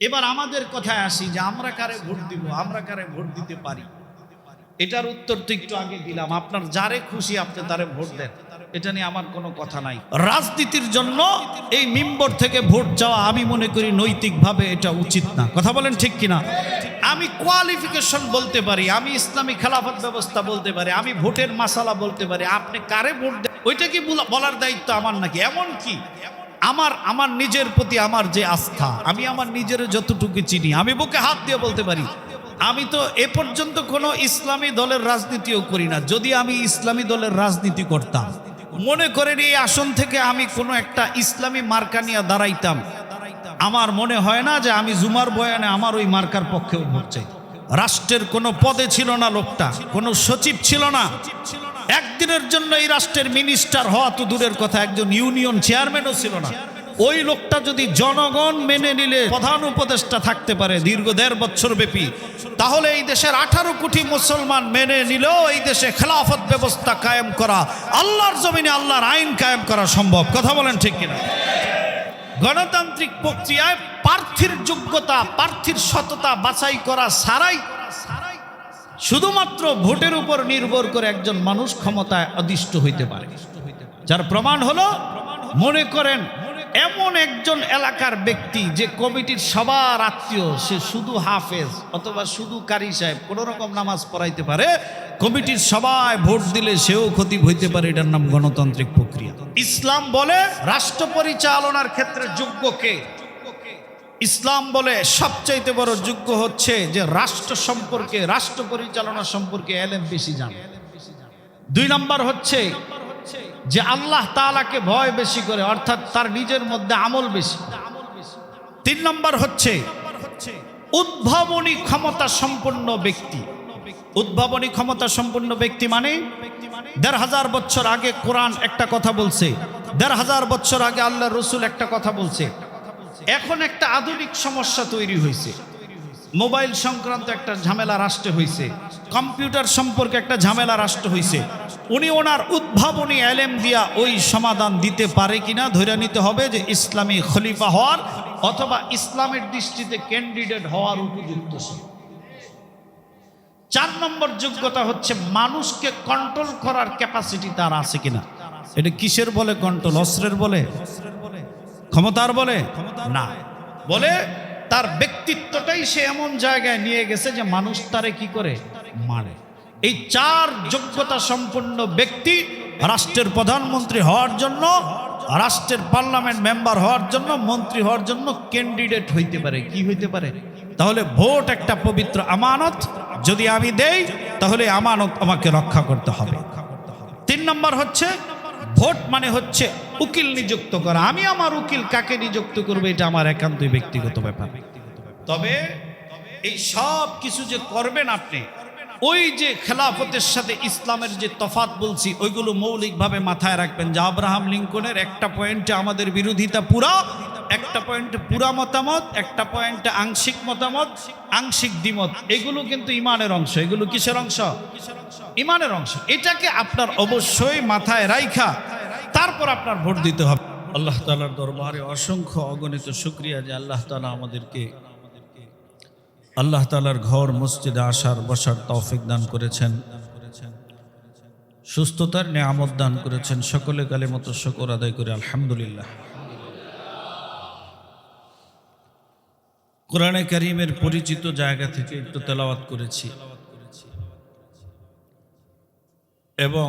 এবার আমাদের কথায় আসি যে আমরা কারে ভোট দিব, আমরা কারে ভোট দিতে পারি। এটার উত্তর তো একটু আগে দিলাম। আপনার যারে খুশি আপনি তারে ভোট দেন, এটা নিয়ে আমার কোনো কথা নাই। রাজনীতির জন্য এই মিম্বর থেকে ভোট চাওয়া আমি মনে করি নৈতিকভাবে এটা উচিত না। কথা বলেন ঠিক কিনা? আমি কোয়ালিফিকেশন বলতে পারি, আমি ইসলামী খেলাফত ব্যবস্থা বলতে পারি, আমি ভোটের মাসালা বলতে পারি, আপনি কারে ভোট দেন ওইটা কি বলার দায়িত্ব আমার নাকি? এমন কি আমার নিজের প্রতি আমার যে আস্থা, আমি আমার নিজের যতটুকু চিনি, আমি বুকে হাত দিয়ে বলতে পারি আমি তো এ পর্যন্ত কোনো ইসলামী দলের রাজনীতিও করি না। যদি আমি ইসলামী দলের রাজনীতি করতাম, মনে করেন এই আসন থেকে আমি কোনো একটা ইসলামী মার্কা নিয়ে দাঁড়াইতাম, আমার মনে হয় না যে আমি জুমার বয়ানে আমার ওই মার্কার পক্ষেও ভোট চাই। রাষ্ট্রের কোনো পদে ছিল না লোকটা, কোনো সচিব ছিল না, একদিনের জন্য এই রাষ্ট্রের মিনিস্টার হওয়া তো দূরের কথা, একজন ইউনিয়ন চেয়ারম্যানও ছিল না। ওই লোকটা যদি জনগণ মেনে নিলে প্রধান উপদেষ্টা থাকতে পারে দীর্ঘ ১.৫ বছর ব্যাপী, তাহলে এই দেশের 18 কোটি মুসলমান মেনে নিলেও এই দেশে খেলাফত ব্যবস্থা কায়েম করা, আল্লাহর জমিনে আল্লাহর আইন কায়েম করা সম্ভব। কথা বলেন ঠিক কিনা? গণতান্ত্রিক প্রক্রিয়ায় প্রার্থীর যোগ্যতা, প্রার্থীর সততা বাছাই করা ছাড়াই শুধুমাত্র ভোটের উপর নির্ভর করে একজন মানুষ ক্ষমতায় অধিষ্ঠ হইতে পারে। যার প্রমাণ হলো, মনে করেন এমন একজন এলাকার ব্যক্তি যে কমিটির সবার আত্মীয়, সে শুধু হাফেজ অথবা শুধু কারি সাহেব, কোন রকম নামাজ পড়াইতে পারে, কমিটির সবাই ভোট দিলে সেও খতিব হইতে পারে। এটার নাম গণতান্ত্রিক প্রক্রিয়া। ইসলাম বলে রাষ্ট্র পরিচালনার ক্ষেত্রে যোগ্য কে? ইসলাম বলে সবচাইতে বড় যোগ্য হচ্ছে যে রাষ্ট্র সম্পর্কে, রাষ্ট্র পরিচালনা সম্পর্কে এলেম বেশি জানে। 2 নম্বর হচ্ছে যে আল্লাহ তাআলাকে ভয় বেশি করে, অর্থাৎ তার নিজের মধ্যে আমল বেশি। 3 নম্বর হচ্ছে উদ্ভাবনী ক্ষমতা সম্পন্ন ব্যক্তি। উদ্ভাবনী ক্ষমতা সম্পন্ন ব্যক্তি মানে ১,৫০০ বছর আগে কোরআন একটা কথা বলছে, ১,৫০০ বছর আগে আল্লাহ রসুল একটা কথা বলছে। এখন একটা আধুনিক সমস্যা তৈরি হয়েছে, মোবাইল সংক্রান্ত একটা ঝামেলা রাষ্ট্রে হয়েছে, কম্পিউটার সম্পর্কে একটা ঝামেলা রাষ্ট্র হয়েছে। উনি ওনার উদ্ভাবনী এলেম দিয়া ওই সমাধান দিতে পারে কিনা ধরে নিতে হবে যে ইসলামী খলিফা হওয়ার অথবা ইসলামের দৃষ্টিতে ক্যান্ডিডেট হওয়ার উপযুক্ত। 4 নম্বর যোগ্যতা হচ্ছে মানুষকে কন্ট্রোল করার ক্যাপাসিটি তার আছে কিনা। এটা কিসের বলে কন্ট্রোল? অস্ত্রের বলে? ক্ষমতার বলে? না, বলে তার ব্যক্তিত্বটাই সে এমন জায়গায় নিয়ে গেছে যে মানুষ তারে কি করে মানে। এই 4 যোগ্যতা সম্পন্ন ব্যক্তি রাষ্ট্রের প্রধানমন্ত্রী হওয়ার জন্য, রাষ্ট্রের পার্লামেন্ট মেম্বার হওয়ার জন্য, মন্ত্রী হওয়ার জন্য ক্যান্ডিডেট হইতে পারে। কি হইতে পারে? তাহলে ভোট একটা পবিত্র আমানত, যদি আমি দেই তাহলে আমানত আমাকে রক্ষা করতে হবে। 3 নম্বর হচ্ছে ভোট মানে হচ্ছে উকিল নিযুক্ত করা। আমি আমার উকিল কাকে নিযুক্ত করবো এটা আমার একান্তই ব্যক্তিগত ব্যাপার। তবে এই সব কিছু যে করবেন আপনি, ওই যে খেলাফতের সাথে ইসলামের যে তফাৎ বলছি, ওইগুলো মৌলিকভাবে মাথায় রাখবেন। যে আব্রাহাম লিঙ্কনের একটা পয়েন্টে আমাদের বিরোধিতা পুরা, একটা পয়েন্টে পুরা মতামত, একটা পয়েন্টে আংশিক মতামত, আংশিক দ্বিমত, এগুলো কিন্তু ইমানের অংশ। এগুলো কিসের অংশ? ইমানের অংশ। এটাকে আপনার অবশ্যই মাথায় রাইখা তারপর আপনার ভোট দিতে হবে। আল্লাহ তাআলার দরবারে অসংখ্য অগণিত শুকরিয়া যে আল্লাহ তাআলা আমাদেরকে আল্লাহ তাআলার ঘর মসজিদে আসার বসার তৌফিক দান করেছেন, সুস্থতার নিয়ামত দান করেছেন। সকলে কালিমাত শুকর আদায় করে আলহামদুলিল্লাহ। কোরআনে কারীমের পরিচিত জায়গা থেকে একটু তেলাওয়াত করেছি এবং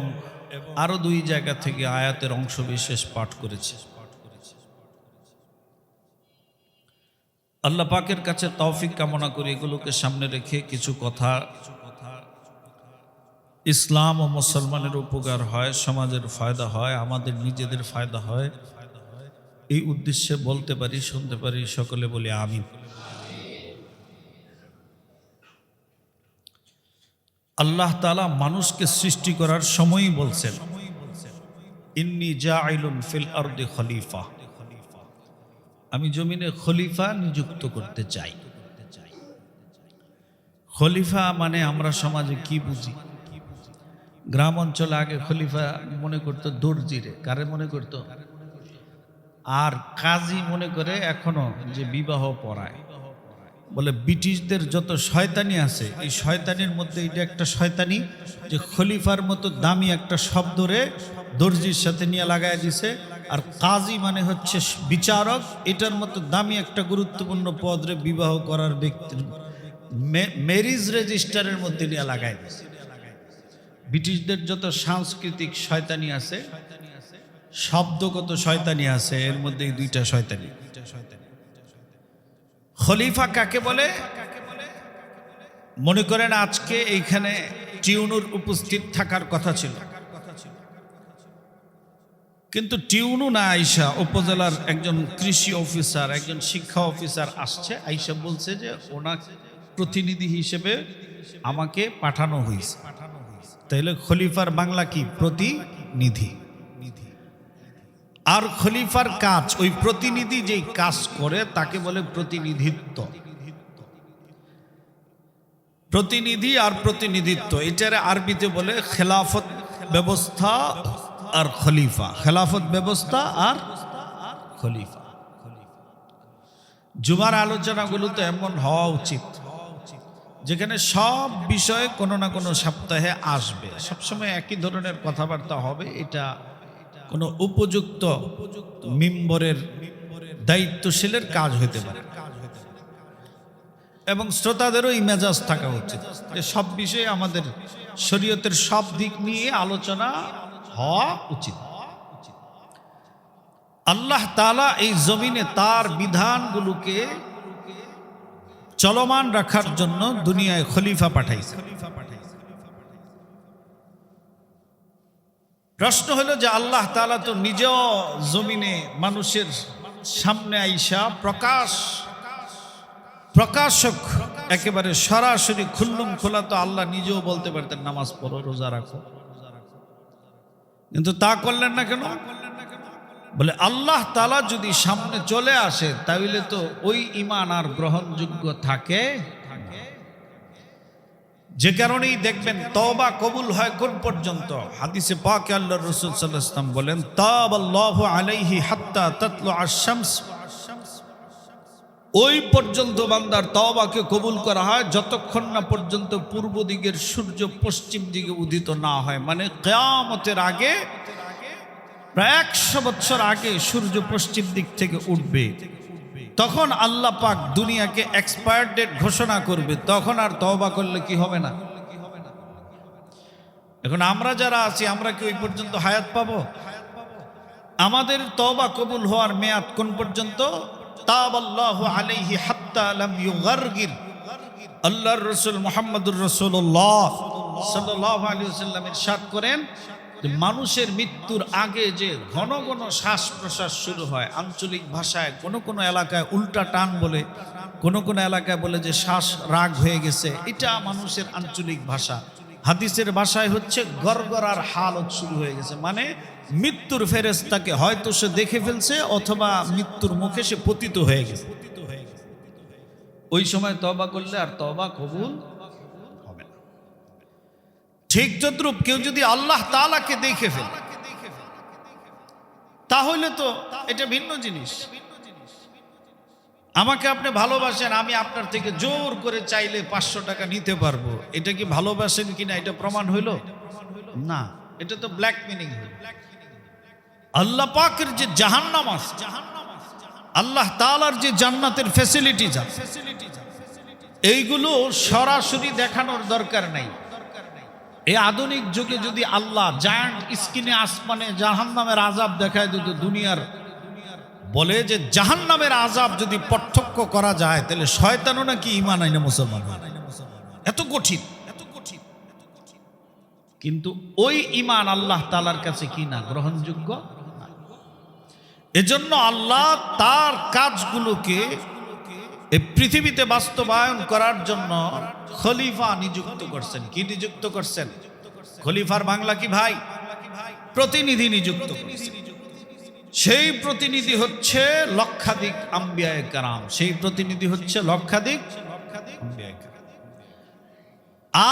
আরো 2 জায়গা থেকে আয়াতের অংশ বিশেষ পাঠ করেছি। আল্লাহ পাকের কাছে তৌফিক কামনা করি এগুলোকে সামনে রেখে কিছু কথা ইসলাম ও মুসলমানের উপকার হয়, সমাজের ফায়দা হয়, আমাদের নিজেদের ফায়দা হয়, এই উদ্দেশ্যে বলতে পারি, শুনতে পারি। সকলে বলি আমিন। আল্লাহ তাআলা মানুষকে সৃষ্টি করার সময়ই বলছেন, ইন্নী জাইলুন ফিল আরদি খলিফা, আমি জমিনে খলিফা নিযুক্ত করতে চাই। খলিফা মানে আমরা সমাজে কি বুঝি? গ্রাম অঞ্চলে আগে খলিফা মনে করতো দর্জিরে, কারে মনে করতো? আর কাজী মনে করে এখনো যে বিবাহ পড়ায়। বলে ব্রিটিশদের যত শয়তানি আছে এই শয়তানির মধ্যে এটা একটা শয়তানি যে খলিফার মতো দামি একটা শব্দরে দর্জির সাথে নিয়ে লাগায় দিছে, আর কাজী মানে হচ্ছে বিচারক, এটার মতো দামি একটা গুরুত্বপূর্ণ পদরে বিবাহ করার ব্যক্তির ম্যারেজ রেজিস্টারের মধ্যে নিয়ে লাগায় দিছে। ব্রিটিশদের যত সাংস্কৃতিক শয়তানি আছে, শব্দগত শয়তানি আছে, এর মধ্যে এই দুইটা শয়তানি। খলিফা কাকে বলে? মনে করেন আজকে এইখানে টিউনুর উপস্থিত থাকার কথা ছিল, কিন্তু টিউনু না আইসা উপজেলার একজন কৃষি অফিসার, একজন শিক্ষা অফিসার আসছে, আইসা বলছে যে ওনার প্রতিনিধি হিসেবে আমাকে পাঠানো হয়েছে। তাইলে খলিফার বাংলা কি? প্রতিনিধি। আর খলিফার কাজ, ওই প্রতিনিধি যেই কাজ করে তাকে বলে প্রতিনিধিত্ব। প্রতিনিধি আর প্রতিনিধিত্ব, এটার আরবিতে বলে খেলাফত ব্যবস্থা আর খলিফা। খেলাফত ব্যবস্থা আর খলিফা। জুমার আলোচনাগুলো তো এমন হওয়া উচিত যেখানে সব বিষয়ে কোনো না কোনো সপ্তাহে আসবে, সবসময় একই ধরনের কথাবার্তা হবে। এটা কোনো উপযুক্ত মিম্বরের দায়িত্বশীলের কাজ হতে পারে, এবং শ্রোতাদেরও ইমেজাজ থাকা উচিত যে সব বিষয়ে আমাদের শরীয়তের সব দিক নিয়ে আলোচনা হওয়া উচিত। আল্লাহ তাআলা এই জমিনে তার বিধানগুলোকে চলমান রাখার জন্য দুনিয়ায় খলিফা পাঠাইছে। প্রশ্ন হলো যে আল্লাহ তাআলা তো নিজেও জমিনে মানুষের সামনে আইসা প্রকাশক, একেবারে সরাসরি খুল্লুম খোলা, তো আল্লাহ নিজেও বলতে পারতেন নামাজ পড়ো, রোজা রাখো, কিন্তু তা করলেন না কেন? বলে আল্লাহ তাআলা যদি সামনে চলে আসে তাহলে তো ওই ঈমান আর গ্রহণযোগ্য থাকে। যে কারণেই দেখবেন তওবা কবুল হয় কোন পর্যন্ত? হাদিসে পাকে আল্লাহর রাসূল সাল্লাল্লাহু আলাইহি ওয়াসাল্লাম বলেন, তাবাল্লাহু আলাইহি হাত্তা তাতলুআশ শামস। ওই পর্যন্ত বান্দার তওবাকে কবুল করা হয় যতক্ষণ না পর্যন্ত পূর্ব দিকের সূর্য পশ্চিম দিকে উদিত না হয়। মানে কিয়ামতের আগে, প্রায় 100 বছর আগে সূর্য পশ্চিম দিক থেকে উঠবে, তখন আল্লাহ পাক দুনিয়াকে এক্সপায়ার ডেট ঘোষণা করবে। তখন আর তওবা করলে কি হবে না? এখন আমরা যারা আছি, আমরা কি ওই পর্যন্ত হায়াত পাবো? আমাদের তওবা কবুল হওয়ার মেয়াদ কোন পর্যন্ত? তাবাল্লাহু আলাইহি হাত্তা লাম ইউগারগির। আল্লাহর রাসূল মুহাম্মদুর রাসূলুল্লাহ সাল্লাল্লাহু আলাইহি ওয়াসাল্লাম ইরশাদ করেন যে মানুষের মৃত্যুর আগে যে ঘন ঘন শ্বাস প্রশ্বাস শুরু হয়, আঞ্চলিক ভাষায় কোনো কোনো এলাকায় উল্টা টান বলে, কোনো কোনো এলাকায় বলে যে শ্বাস রাগ হয়ে গেছে, এটা মানুষের আঞ্চলিক ভাষা। হাদিসের ভাষায় হচ্ছে গরগরার হালত শুরু হয়ে গেছে, মানে মৃত্যুর ফেরেশতাকে হয়তো সে দেখে ফেলছে অথবা মৃত্যুর মুখে সে পতিত হয়ে গেছে। ওই সময় তওবা করলে আর তওবা কবুল হবে না। ঠিক তদ্রূপ কেউ যদি আল্লাহ তাআলাকে দেখে ফেলে তাহলে তো এটা ভিন্ন জিনিস। আমাকে আপনি ভালোবাসেন, আমি আপনার থেকে জোর করে চাইলে 500 টাকা নিতে পারবো, এটা কি ভালোবাসেন কিনা এটা প্রমাণ হইল না, এটা তো ব্ল্যাক মিনিং। আল্লাহ পাকের যে জাহান্নাম আছে, আল্লাহ তাআলার যে জান্নাতের ফ্যাসিলিটিজ আছে, এইগুলো সরাসরি দেখানোর দরকার নাই। এই আধুনিক যুগে যদি আল্লাহ জায়ান্ট স্ক্রিনে আসমানে জাহান্নামের আযাব দেখায় দিত দুনিয়ার, বলে যে জাহান্নামের আযাব যদি পার্থক্য করা যায় তাহলে শয়তানও নাকি ঈমান আইনা মুসলমান হয়। এত কঠিন, এত কঠিন। কিন্তু ওই ঈমান আল্লাহ তাআলার কাছে কি না গ্রহণযোগ্য। এজন্য আল্লাহ তার কাজগুলোকে এই পৃথিবীতে বাস্তবায়ন করার জন্য খলিফা নিযুক্ত করছেন। কি নিযুক্ত করছেন? খলিফার বাংলা কি ভাই? প্রতিনিধি নিযুক্ত করছেন। সেই প্রতিনিধি হচ্ছে লক্ষাধিক আম্বিয়ায়ে কেরাম, সেই প্রতিনিধি হচ্ছে লক্ষাধিক আম্বিয়ায়ে কেরাম।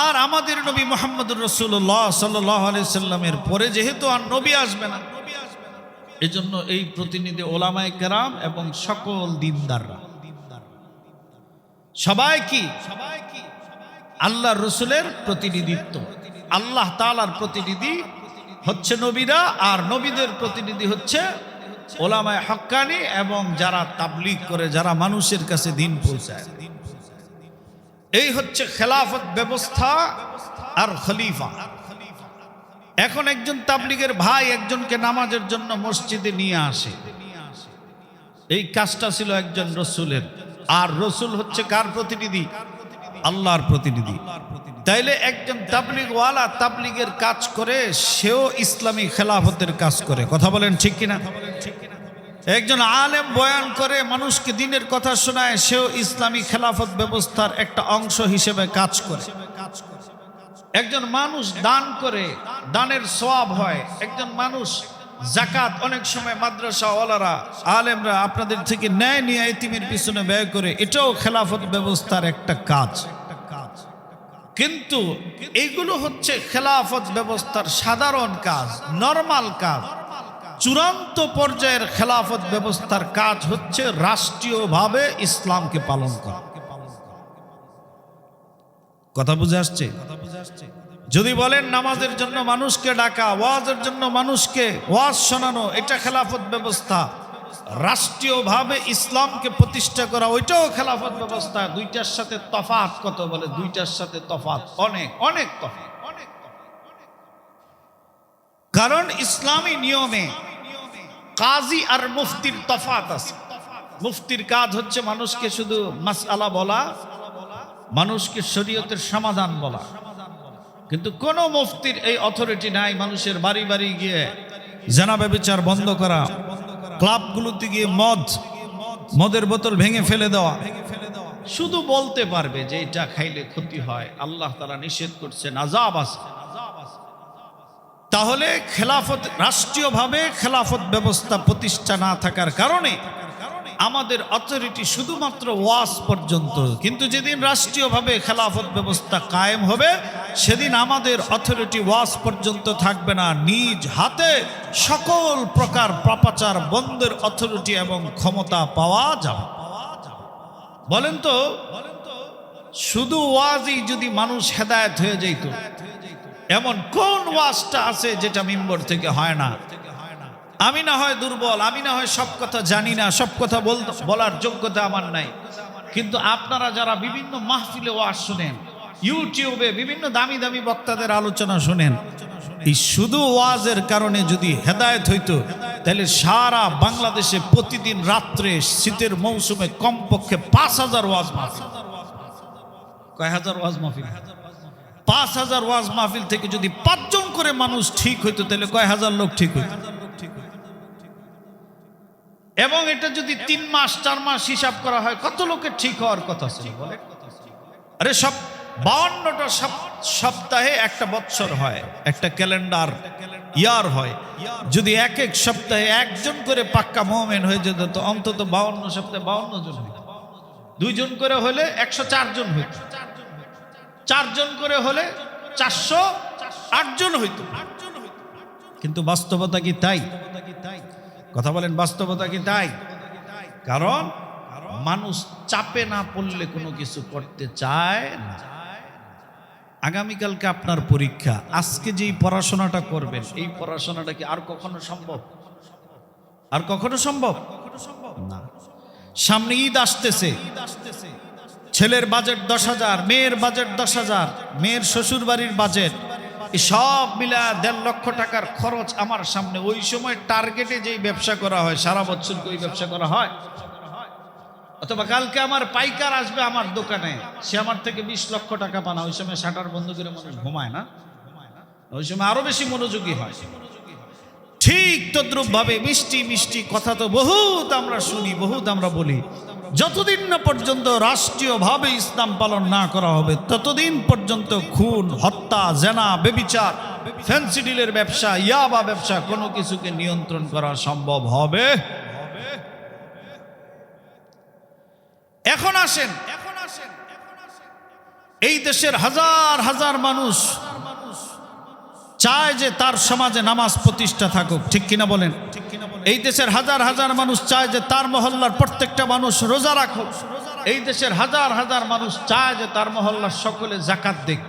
আর আমাদের নবী মুহাম্মদুর রাসূলুল্লাহ সাল্লাল্লাহু আলাইহি সাল্লামের পরে যেহেতু আর নবী আসবে না, এজন্য এই প্রতিনিধি ওলামায়ে কেরাম এবং সকল দিনদাররা। সবাই কি আল্লাহ রসুলের প্রতিনিধিত্ব। আল্লাহ তাআলার প্রতিনিধি হচ্ছে নবীরা, আর নবীদের প্রতিনিধি হচ্ছে ওলামায়ে হক্কানি এবং যারা তাবলীগ করে, যারা মানুষের কাছে দিন পৌঁছায়। এই হচ্ছে খেলাফত ব্যবস্থা আর খলিফা। এখন একজন তাবলীগের ভাই একজনকে নামাজের জন্য মসজিদে নিয়ে আসে, এই কাজটা ছিল একজন রসুলের। আর রসুল হচ্ছে কার প্রতিনিধি? আল্লাহর প্রতিনিধি। তাইলে একজন তাবলীগওয়ালা তাবলীগের কাজ করে, সেও ইসলামী খেলাফতের কাজ করে। কথা বলেন ঠিক কিনা? একজন আলেম বয়ান করে, মানুষকে দিনের কথা শোনায়, সেও ইসলামী খেলাফত ব্যবস্থার একটা অংশ হিসেবে কাজ করে। একজন মানুষ দান করে, দানের সওয়াব হয়। একজন মানুষ যাকাত, অনেক সময় মাদ্রাসাওয়ালারা আলেমরা আপনাদের থেকে ন্যায় নিয়ে এতিমের পিছনে ব্যয় করে, এটাও খেলাফত ব্যবস্থার একটা কাজ। কিন্তু এইগুলো হচ্ছে খেলাফত ব্যবস্থার সাধারণ কাজ, নরমাল কাজ। চূড়ান্ত পর্যায়ের খেলাফত ব্যবস্থার কাজ হচ্ছে রাষ্ট্রীয়ভাবে ইসলামকে পালন করা। কথা বুঝে আসছে? যদি বলেন নামাজের জন্য মানুষকে ডাকা, ওয়াজের জন্য মানুষকে ওয়াজ শোনানো, এটা খেলাফত ব্যবস্থা। রাষ্ট্রীয়ভাবে ইসলামকে প্রতিষ্ঠা করা, ওইটাও খেলাফত ব্যবস্থা। দুইটার সাথে তফাৎ কত? বলে দুইটার সাথে তফাৎ অনেক অনেক তফাৎ। কারণ ইসলামী নিয়মে কাজী আর মুফতির তফাৎ আছে। মুফতির কাজ হচ্ছে মানুষকে শুধু মাসআলা বলা, মানুষকে শরীয়তের সমাধান বলা। কিন্তু কোন মুফতির এই অথরিটি নাই মানুষের বাড়ি বাড়ি গিয়ে জেনা ব্যভিচার বন্ধ করা, ক্লাবগুলোতে গিয়ে মদের বোতল ভেঙে ফেলে দেওয়া। শুধু বলতে পারবে যে এটা খাইলে ক্ষতি হয়, আল্লাহ তাআলা নিষেধ করছেন, আযাব আছে। তাহলে খেলাফত, রাষ্ট্রীয়ভাবে খেলাফত ব্যবস্থা প্রতিষ্ঠা না থাকার কারণে আমাদের অথরিটি শুধুমাত্র ওয়াজ পর্যন্ত। কিন্তু যেদিন রাষ্ট্রীয়ভাবে খেলাফত ব্যবস্থা কায়েম হবে, সেদিন আমাদের অথরিটি ওয়াজ পর্যন্ত থাকবে না। নিজ হাতে সকল প্রকার পাপাচার বন্ধের অথরিটি এবং ক্ষমতা পাওয়া যাবে। বলেন তো, শুধু ওয়াজই যদি মানুষ হেদায়েত হয়ে যেত, এমন কোন ওয়াজটা আছে যেটা মিম্বর থেকে হয় না? আমি না হয় দুর্বল, আমি না হয় সব কথা জানি না, সব কথা বলার যোগ্যতা আমার নাই, কিন্তু আপনারা যারা বিভিন্ন মাহফিলে ওয়াজ শুনেন, ইউটিউবে বিভিন্ন দামি দামি বক্তাদের আলোচনা শুনেন, এই শুধু ওয়াজের কারণে যদি হেদায়েত হইতো, তাহলে সারা বাংলাদেশে প্রতিদিন রাত্রে শীতের মৌসুমে কমপক্ষে ৫,০০০ ওয়াজ মাহফিল। কয় হাজার ওয়াজ মাহফিল? ৫,০০০ ওয়াজ মাহফিল থেকে যদি ৫ জন করে মানুষ ঠিক হইতো, তাহলে কয় হাজার লোক ঠিক হইতো। এবং এটা যদি ৩ মাস ৪ মাস হিসাব করা হয়, কত লোকের ঠিক হওয়ার কথা ছিল বলে? আরে সব ৫২টা সপ্তাহে একটা বৎসর হয়, একটা ক্যালেন্ডার ইয়ার হয়। যদি এক এক সপ্তাহে একজন করে পাক্কা মুমিন হয়ে যেত, তো অন্তত ৫২ সপ্তাহে ৫২ জন হইত। ২ জন করে হলে ১০৪ জন হইত, ৪ জন করে হলে ৪০৮ জন হইত। কিন্তু বাস্তবতা কি তাই? কথা বলেন, বাস্তবতা কি তাই? কারণ মানুষ চাপে না পড়লে কোনো কিছু করতে চায় না। আগামীকালকে আপনার পরীক্ষা, আজকে যেই পড়াশোনাটা করবেন, এই পড়াশোনাটা কি আর কখনো সম্ভব? আর কখনো সম্ভব না। সামনে ঈদ আসতেছে, ছেলের বাজেট ১০,০০০, মেয়ের বাজেট ১০,০০০, মেয়ের শ্বশুর বাড়ির বাজেট, সব মিলা ১.৫ লক্ষ টাকার খরচ আমার সামনে। ওই সময় টার্গেটে যেই ব্যবসা করা হয়, সারা বছর ওই ব্যবসা করা হয়। অথবা কালকে আমার পাইকার আসবে আমার দোকানে, সে আমার থেকে ২০ লক্ষ টাকা পানা। ওই সময় শাটার বন্ধ করে মানুষ ঘুমায় না, ওই সময় আরো বেশি মনোযোগী হয়। ঠিক তদ্রুপ ভাবে মিষ্টি মিষ্টি কথা তো বহুত আমরা শুনি, বহুত আমরা বলি। যতদিন না পর্যন্ত রাষ্ট্রীয়ভাবে ইসলাম পালন না করা হবে, ততদিন পর্যন্ত খুন, হত্যা, জেনা, ব্যভিচার, ফ্যান্সি ডিলের ব্যবসা, ইয়াবা ব্যবসা, কোনো কিছুকে নিয়ন্ত্রণ করা সম্ভব হবে। এখন আসেন, এই দেশের হাজার হাজার মানুষ চায় যে তার সমাজে নামাজ প্রতিষ্ঠা থাকুক, ঠিক কিনা বলেন? এই দেশের হাজার হাজার মানুষ চায় যে তার মহল্লার প্রত্যেকটা মানুষ রোজা রাখুক। এই দেশের হাজার হাজার মানুষ চায় যে তার মহল্লার সকলে জাকাত দিক।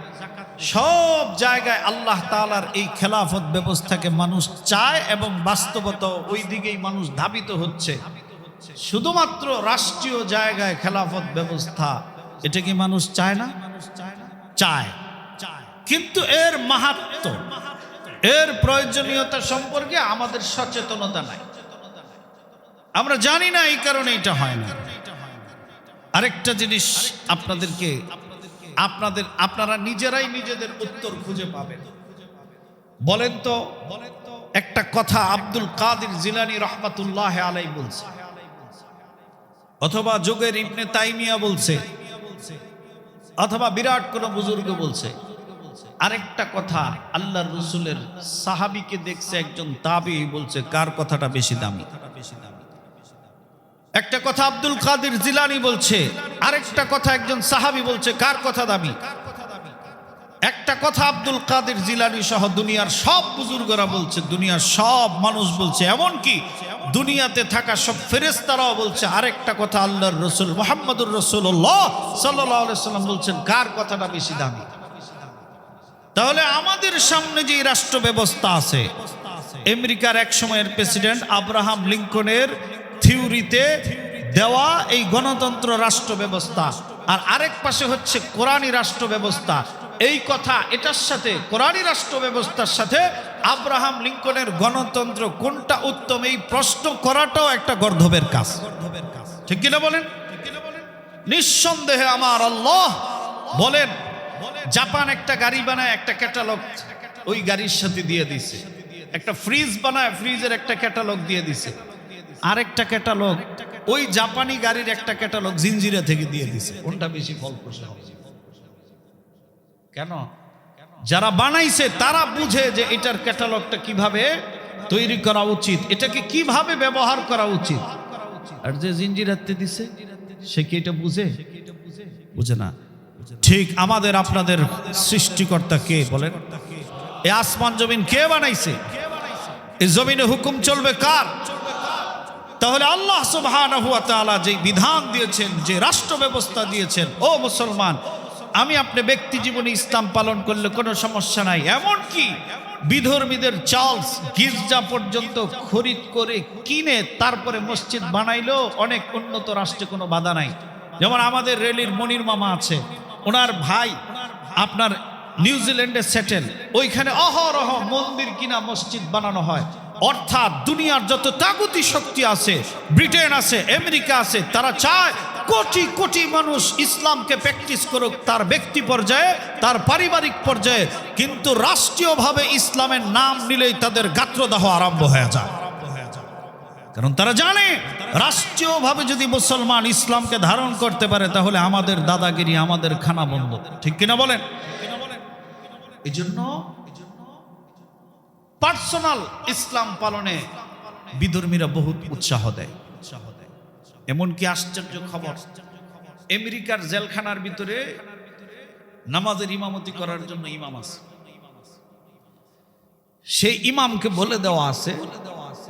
সব জায়গায় আল্লাহ তাআলার এই খেলাফত ব্যবস্থাকে মানুষ চায় এবং বাস্তবতা ওই দিকেই মানুষ ধাবিত হচ্ছে। শুধুমাত্র রাষ্ট্রীয় জায়গায় খেলাফত ব্যবস্থা, এটা কি মানুষ চায় না? চায়, কিন্তু এর মাহাত্ম্য, এর প্রয়োজনীয়তা সম্পর্কে আমাদের সচেতনতা নাই। আমরা জানি না, এই কারণে এটা হয় না। আরেকটা জিনিস আপনাদেরকে আপনারা নিজেরাই নিজেদের উত্তর খুঁজে পাবেন। বলেন তো, একটা কথা আব্দুল কাদের জিলানী রহমাতুল্লাহ আলাইহি বলছে, অথবা যুগের ইবনে তাইমিয়া বলছে, অথবা বিরাট কোন বুজুর্গ বলছে। আরেকটা কথা আল্লাহর রাসূলের সাহাবীকে দেখছে একজন তাবিঈ বলছে, কার কথাটা বেশি দামি? একটা কথা আব্দুল কাদের জিলানী বলছে, আরেকটা কথা একজন সাহাবী বলছে, কার কথা দামি? একটা কথা আব্দুল কাদের জিলানী সহ দুনিয়ার সব বুজুর্গরা বলছে, দুনিয়ার সব মানুষ বলছে, এমনকি দুনিয়াতে থাকা সব ফেরেশতারাও বলছে। আরেকটা কথা আল্লাহর রাসূল মুহাম্মদুর রাসূলুল্লাহ সাল্লাল্লাহু আলাইহি সাল্লাম বলছেন, কার কথাটা বেশি দামি? তাহলে আমাদের সামনে যে রাষ্ট্র ব্যবস্থা আছে, আমেরিকার এক সময়ের প্রেসিডেন্ট আব্রাহাম লিঙ্কনের থিওরিতে দেওয়া এই গণতন্ত্র রাষ্ট্র ব্যবস্থা, আর আরেক পাশে হচ্ছে কোরআনী রাষ্ট্র ব্যবস্থা। এই কথা, এটার সাথে কোরআনী রাষ্ট্র ব্যবস্থার সাথে আব্রাহাম লিঙ্কনের গণতন্ত্র কোনটা উত্তম, এই প্রশ্ন করাটাও একটা গর্ধবের কাজ। ঠিক কিনা বলেন? নিঃসন্দেহে আমার আল্লাহ বলেন, জাপান একটা গাড়ি বানায়, একটা ক্যাটালগ ওই গাড়ির সাথে দিয়ে দিছে। একটা ফ্রিজ বানায়, ফ্রিজের একটা ক্যাটালগ দিয়ে দিছে। আরেকটা ক্যাটালগ ওই জাপানি গাড়ির একটা ক্যাটালগ জিঞ্জিরা থেকে দিয়ে দিছে। কোনটা বেশি ফলপ্রসূ হবে? কেন? যারা বানাইছে তারা বুঝে যে এটার ক্যাটালগটা কিভাবে তৈরি করা উচিত, এটাকে কিভাবে ব্যবহার করা উচিত। আর যে জিঞ্জিরাতে দিছে সে কি এটা বুঝে? বুঝে না। ঠিক আমাদের আপনাদের সৃষ্টিকর্তা কে বলেন? এই আসমান জমিন কে বানাইছে? এই জমিনে হুকুম চলবে কার? তাহলে আল্লাহ সুবহানাহু ওয়া তাআলা যে বিধান দিয়েছেন, যে রাষ্ট্র ব্যবস্থা দিয়েছেন, ও মুসলমান, আমি আপনি ব্যক্তি জীবনে ইসলাম পালন করলে কোনো সমস্যা নাই। এমনকি বিধর্মীদের চার্লস গির্জা পর্যন্ত খরিদ করে কিনে তারপরে মসজিদ বানাইলেও অনেক উন্নত রাষ্ট্রে কোনো বাধা নাই। যেমন আমাদের রেলির মনির মামা আছে, ওনার ভাই আপনার নিউজিল্যান্ডে সেটেল, ওইখানে অহরহ মন্দির কিনা মসজিদ বানানো হয়। অর্থাৎ দুনিয়ার যত তাগুতি শক্তি আছে, ব্রিটেন আছে, আমেরিকা আছে, তারা চায় কোটি কোটি মানুষ ইসলামকে প্র্যাকটিস করুক তার ব্যক্তি পর্যায়ে, তার পারিবারিক পর্যায়ে, কিন্তু রাষ্ট্রীয়ভাবে ইসলামের নাম নিলেই তাদের গাত্রদাহ আরম্ভ হয়ে যায়। কারণ তারা জানে রাষ্ট্রীয়ভাবে যদি মুসলমান ইসলামকে ধারণ করতে পারে তাহলে আমাদের দাদাগিরি, আমাদের খানা বন্ধ। ঠিক কিনা বলেন? এই জন্য পার্সোনাল ইসলাম পালনে বিধর্মীরা বহুত উৎসাহ দেয়। এমনকি আশ্চর্য খবর, আমেরিকার জেলখানার ভিতরে নামাজের ইমামতি করার জন্য ইমাম আছে। সেই ইমামকে বলে দেওয়া আছে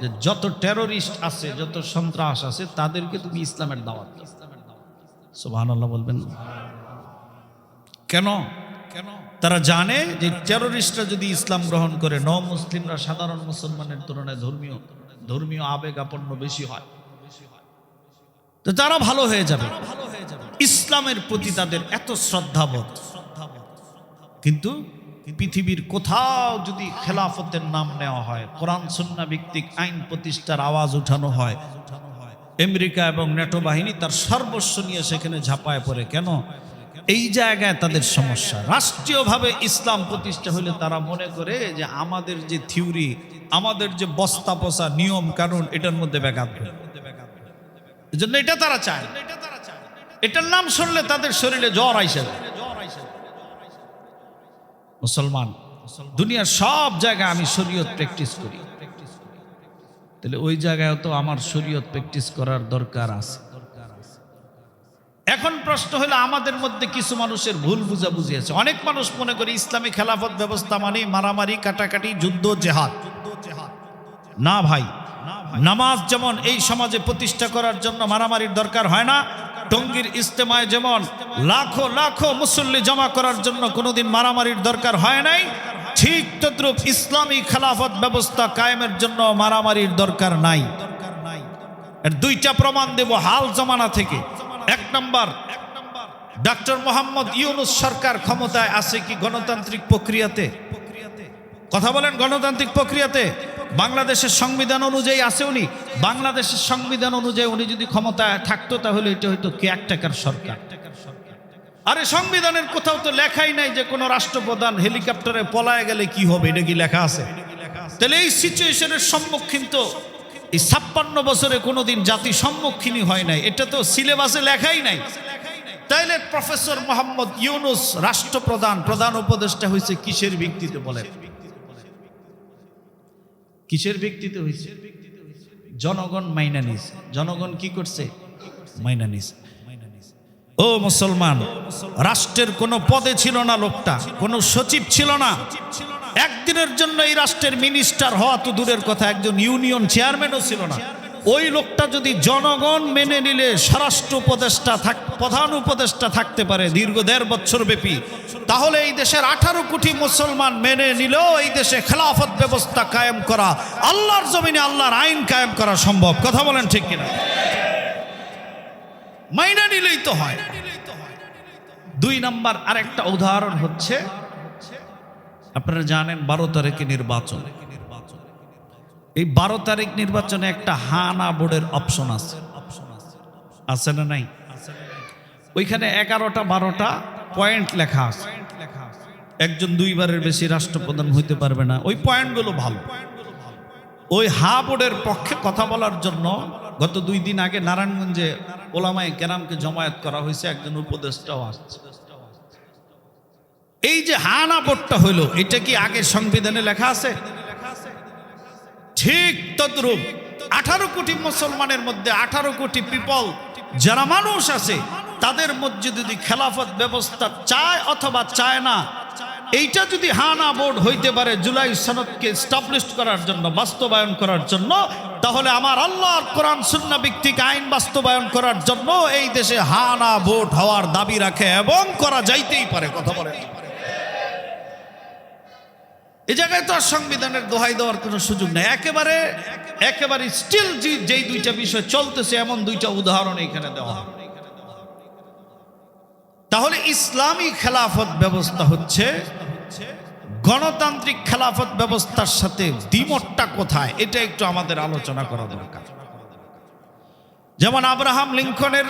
যে যত টেরোরিস্ট আছে, যত সন্ত্রাস আছে, তাদেরকে তুমি ইসলামের দাওয়াত দাও। সুবহানাল্লাহ বলবেন। কেন? তারা জানে যে টেরোরিস্টরা যদি ইসলাম গ্রহণ করে, মুসলিমরা সাধারণ মুসলমানের তুলনায় ধর্মীয় আবেগাপন্ন বেশি হয়, তো তারা ভালো হয়ে যাবে। ইসলামের প্রতি তাদের এত শ্রদ্ধাবোধ। কিন্তু পৃথিবীর কোথাও যদি খেলাফতের নাম নেওয়া হয়, কোরআন সুন্নাহ ভিত্তিক আইন প্রতিষ্ঠার আওয়াজ উঠানো হয়, আমেরিকা এবং ন্যাটো বাহিনী তার সর্বস্ব নিয়ে সেখানে ঝাঁপায় পড়ে। কেন? এই জায়গায় তাদের সমস্যা। রাষ্ট্রীয়ভাবে ইসলাম প্রতিষ্ঠা হলে তারা মনে করে যে আমাদের যে থিওরি, আমাদের যে বস্তা পচা নিয়ম কানুন, এটার মধ্যে ব্যাঘাত ঘটে। এই জন্য এটা তারা চায়। এটার নাম শুনলে তাদের শরীরে জ্বর আইসে যায়। মুসলমান, দুনিয়ার সব জায়গায় আমি শরীয়ত প্র্যাকটিস করি, তাহলে ওই জায়গায় তো আমার শরীয়ত প্র্যাকটিস করার দরকার আছে। এখন প্রশ্ন হলো, আমাদের মধ্যে কিছু মানুষের ভুল বুঝাবুঝি আছে। অনেক মানুষ মনে করে ইসলামী খেলাফত ব্যবস্থা মানে মারামারি, কাটাকাটি, যুদ্ধ, জেহাদ। না ভাই, নামাজ যেমন এই সমাজে প্রতিষ্ঠা করার জন্য মারামারির দরকার হয় না, টঙ্গীর ইজতেমায় যেমন লাখো লাখো মুসল্লি জমা করার জন্য কোনোদিন মারামারির দরকার হয় নাই, ঠিক তদ্রূপ ইসলামী খেলাফত ব্যবস্থা কায়েমের জন্য মারামারির দরকার নাই। এর দুইটা প্রমাণ দেব হাল জমানা থেকে। এক নম্বর, ডক্টর মোহাম্মদ ইউনূস সরকার ক্ষমতায় আছে কি গণতান্ত্রিক প্রক্রিয়াতে? কথা বলেন, গণতান্ত্রিক প্রক্রিয়াতে? বাংলাদেশের সংবিধান অনুযায়ী আছে উনি? বাংলাদেশের সংবিধান অনুযায়ী উনি যদি ক্ষমতায় থাকতো তাহলে এটা হয়তো কেয়ারটেকার সরকার। আরে সংবিধানের কোথাও তো লেখাই নাই যে কোনো রাষ্ট্রপ্রধান হেলিকপ্টারে পলায় গেলে কি হবে, এটা কি লেখা আছে? তাহলে এই সিচুয়েশনের সম্মুখীন তো এই 56 বছরে কোনোদিন জাতি সম্মুখীনই হয় নাই, এটা তো সিলেবাসে লেখাই নাই। তাইলে প্রফেসর মোহাম্মদ ইউনূস রাষ্ট্রপ্রধান, প্রধান উপদেষ্টা হয়েছে কিসের ভিত্তিতে বলেন? কিসের ভিত্তিতে হয়েছে? জনগণ মাইনা নিছে। জনগণ কি করছে? মাইনা নিছে। ও মুসলমান, রাষ্ট্রের কোনো পদে ছিল না লোকটা, কোনো সচিব ছিল না। একদিনের জন্য এই রাষ্ট্রের মিনিস্টার হওয়া তো দূরের কথা, একজন ইউনিয়ন চেয়ারম্যানও ছিল না। ওই লোকটা যদি জনগণ মেনে নিলে স্বরাষ্ট্র উপদেষ্টা প্রধান উপদেষ্টা থাকতে পারে দীর্ঘ 1.5 বছর ব্যাপী, তাহলে এই দেশের 18 কোটি মুসলমান মেনে নিলেও এই দেশে খেলাফত ব্যবস্থা কায়েম করা, আল্লাহর জমিনে আল্লাহর আইন কায়েম করা সম্ভব। কথা বলেন ঠিক কিনা? মাইনা নিলেই তো হয়। 2 নম্বর আরেকটা উদাহরণ হচ্ছে, আপনারা জানেন 12 তারিখে নির্বাচন। এই 12 তারিখ নির্বাচনে একটা হানা বোর্ডের অপশন আছে, আছে না নাই? ওইখানে 11টা 12টা পয়েন্ট লেখা আছে। একজন 2 বারের বেশি রাষ্ট্রপ্রধান হইতে পারবে না। ওই পয়েন্টগুলো ভালো। ওই হা বোর্ডের পক্ষে কথা বলার জন্য গত 2 দিন আগে নারায়ণগঞ্জে ওলামায়ে কেরামকে জমায়েত করা হয়েছে, একজন উপদেষ্টাও আসছে। এই যে হানা বোর্ডটা হইলো, এটা কি আগে সংবিধানে লেখা আছে? ঠিক তদ্রূপ 18 কোটি মুসলমানের মধ্যে 18 কোটি পিপল যারা মানুষ আছে, তাদের মধ্যে যদি খেলাফত ব্যবস্থা চায় অথবা চায় না, এইটা যদি হানা বোর্ড হইতে পারে জুলাই সনদকে এস্টাবলিশ করার জন্য, বাস্তবায়ন করার জন্য, তাহলে আমার আল্লাহর কোরআন সুন্নাহ ভিত্তিক আইন বাস্তবায়ন করার জন্য এই দেশে হানা বোর্ড হওয়ার দাবি রাখে এবং করা যাইতেই পারে। কথা বলে এই জায়গায় তো আর সংবিধানের দোহাই দেওয়ার কোনো সুযোগ নেই। একেবারে স্টিল যেই 2টা বিষয় চলতেছে এমন 2টা উদাহরণ এখানে দেওয়া। তাহলে ইসলামী খেলাফত ব্যবস্থা হচ্ছে গণতান্ত্রিক খেলাফত ব্যবস্থার সাথে দ্বিমতটা কোথায়, এটা একটু আমাদের আলোচনা করা দরকার। যেমন আব্রাহাম লিঙ্কনের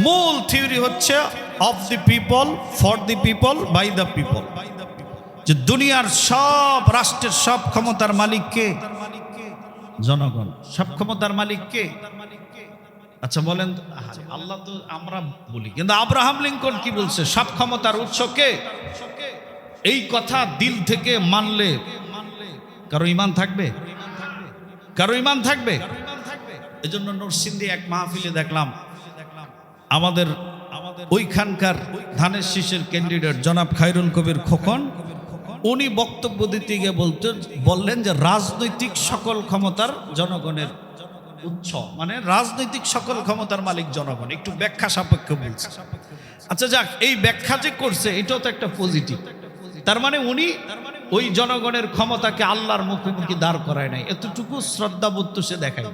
মূল থিওরি হচ্ছে of the people, for the people, by the people, যে দুনিয়ার সব রাষ্ট্রের সব ক্ষমতার মালিক কে? জনগণ। সব ক্ষমতার মালিক কে? আচ্ছা বলেন, আল্লাহ তো আমরা বলি, কিন্তু আব্রাহাম লিঙ্কন কি বলছে? সব ক্ষমতার উৎস কে? এই কথা দিল থেকে মানলে কারো ইমান থাকবে? কারো ইমান থাকবে? এজন্য নরসিংদী এক মাহফিলে দেখলাম আমাদের ওইখানকার ধানের শীষের ক্যান্ডিডেট জনাব খায়রুল কবির খোকন, উনি বক্তব্য দিতে গিয়ে বললেন যে রাজনৈতিক সকল ক্ষমতার জনগণের উৎস, মানে রাজনৈতিক সকল ক্ষমতার মালিক জনগণ। একটু ব্যাখ্যা সাপেক্ষ বলছে। আচ্ছা যাক, এই ব্যাখ্যা যে করছে এটাও তো একটা পজিটিভ। তার মানে উনি ওই জনগণের ক্ষমতাকে আল্লাহর মুখোমুখি দাঁড় করায় নাই, এতটুকু শ্রদ্ধাবোধ তো সে দেখায়।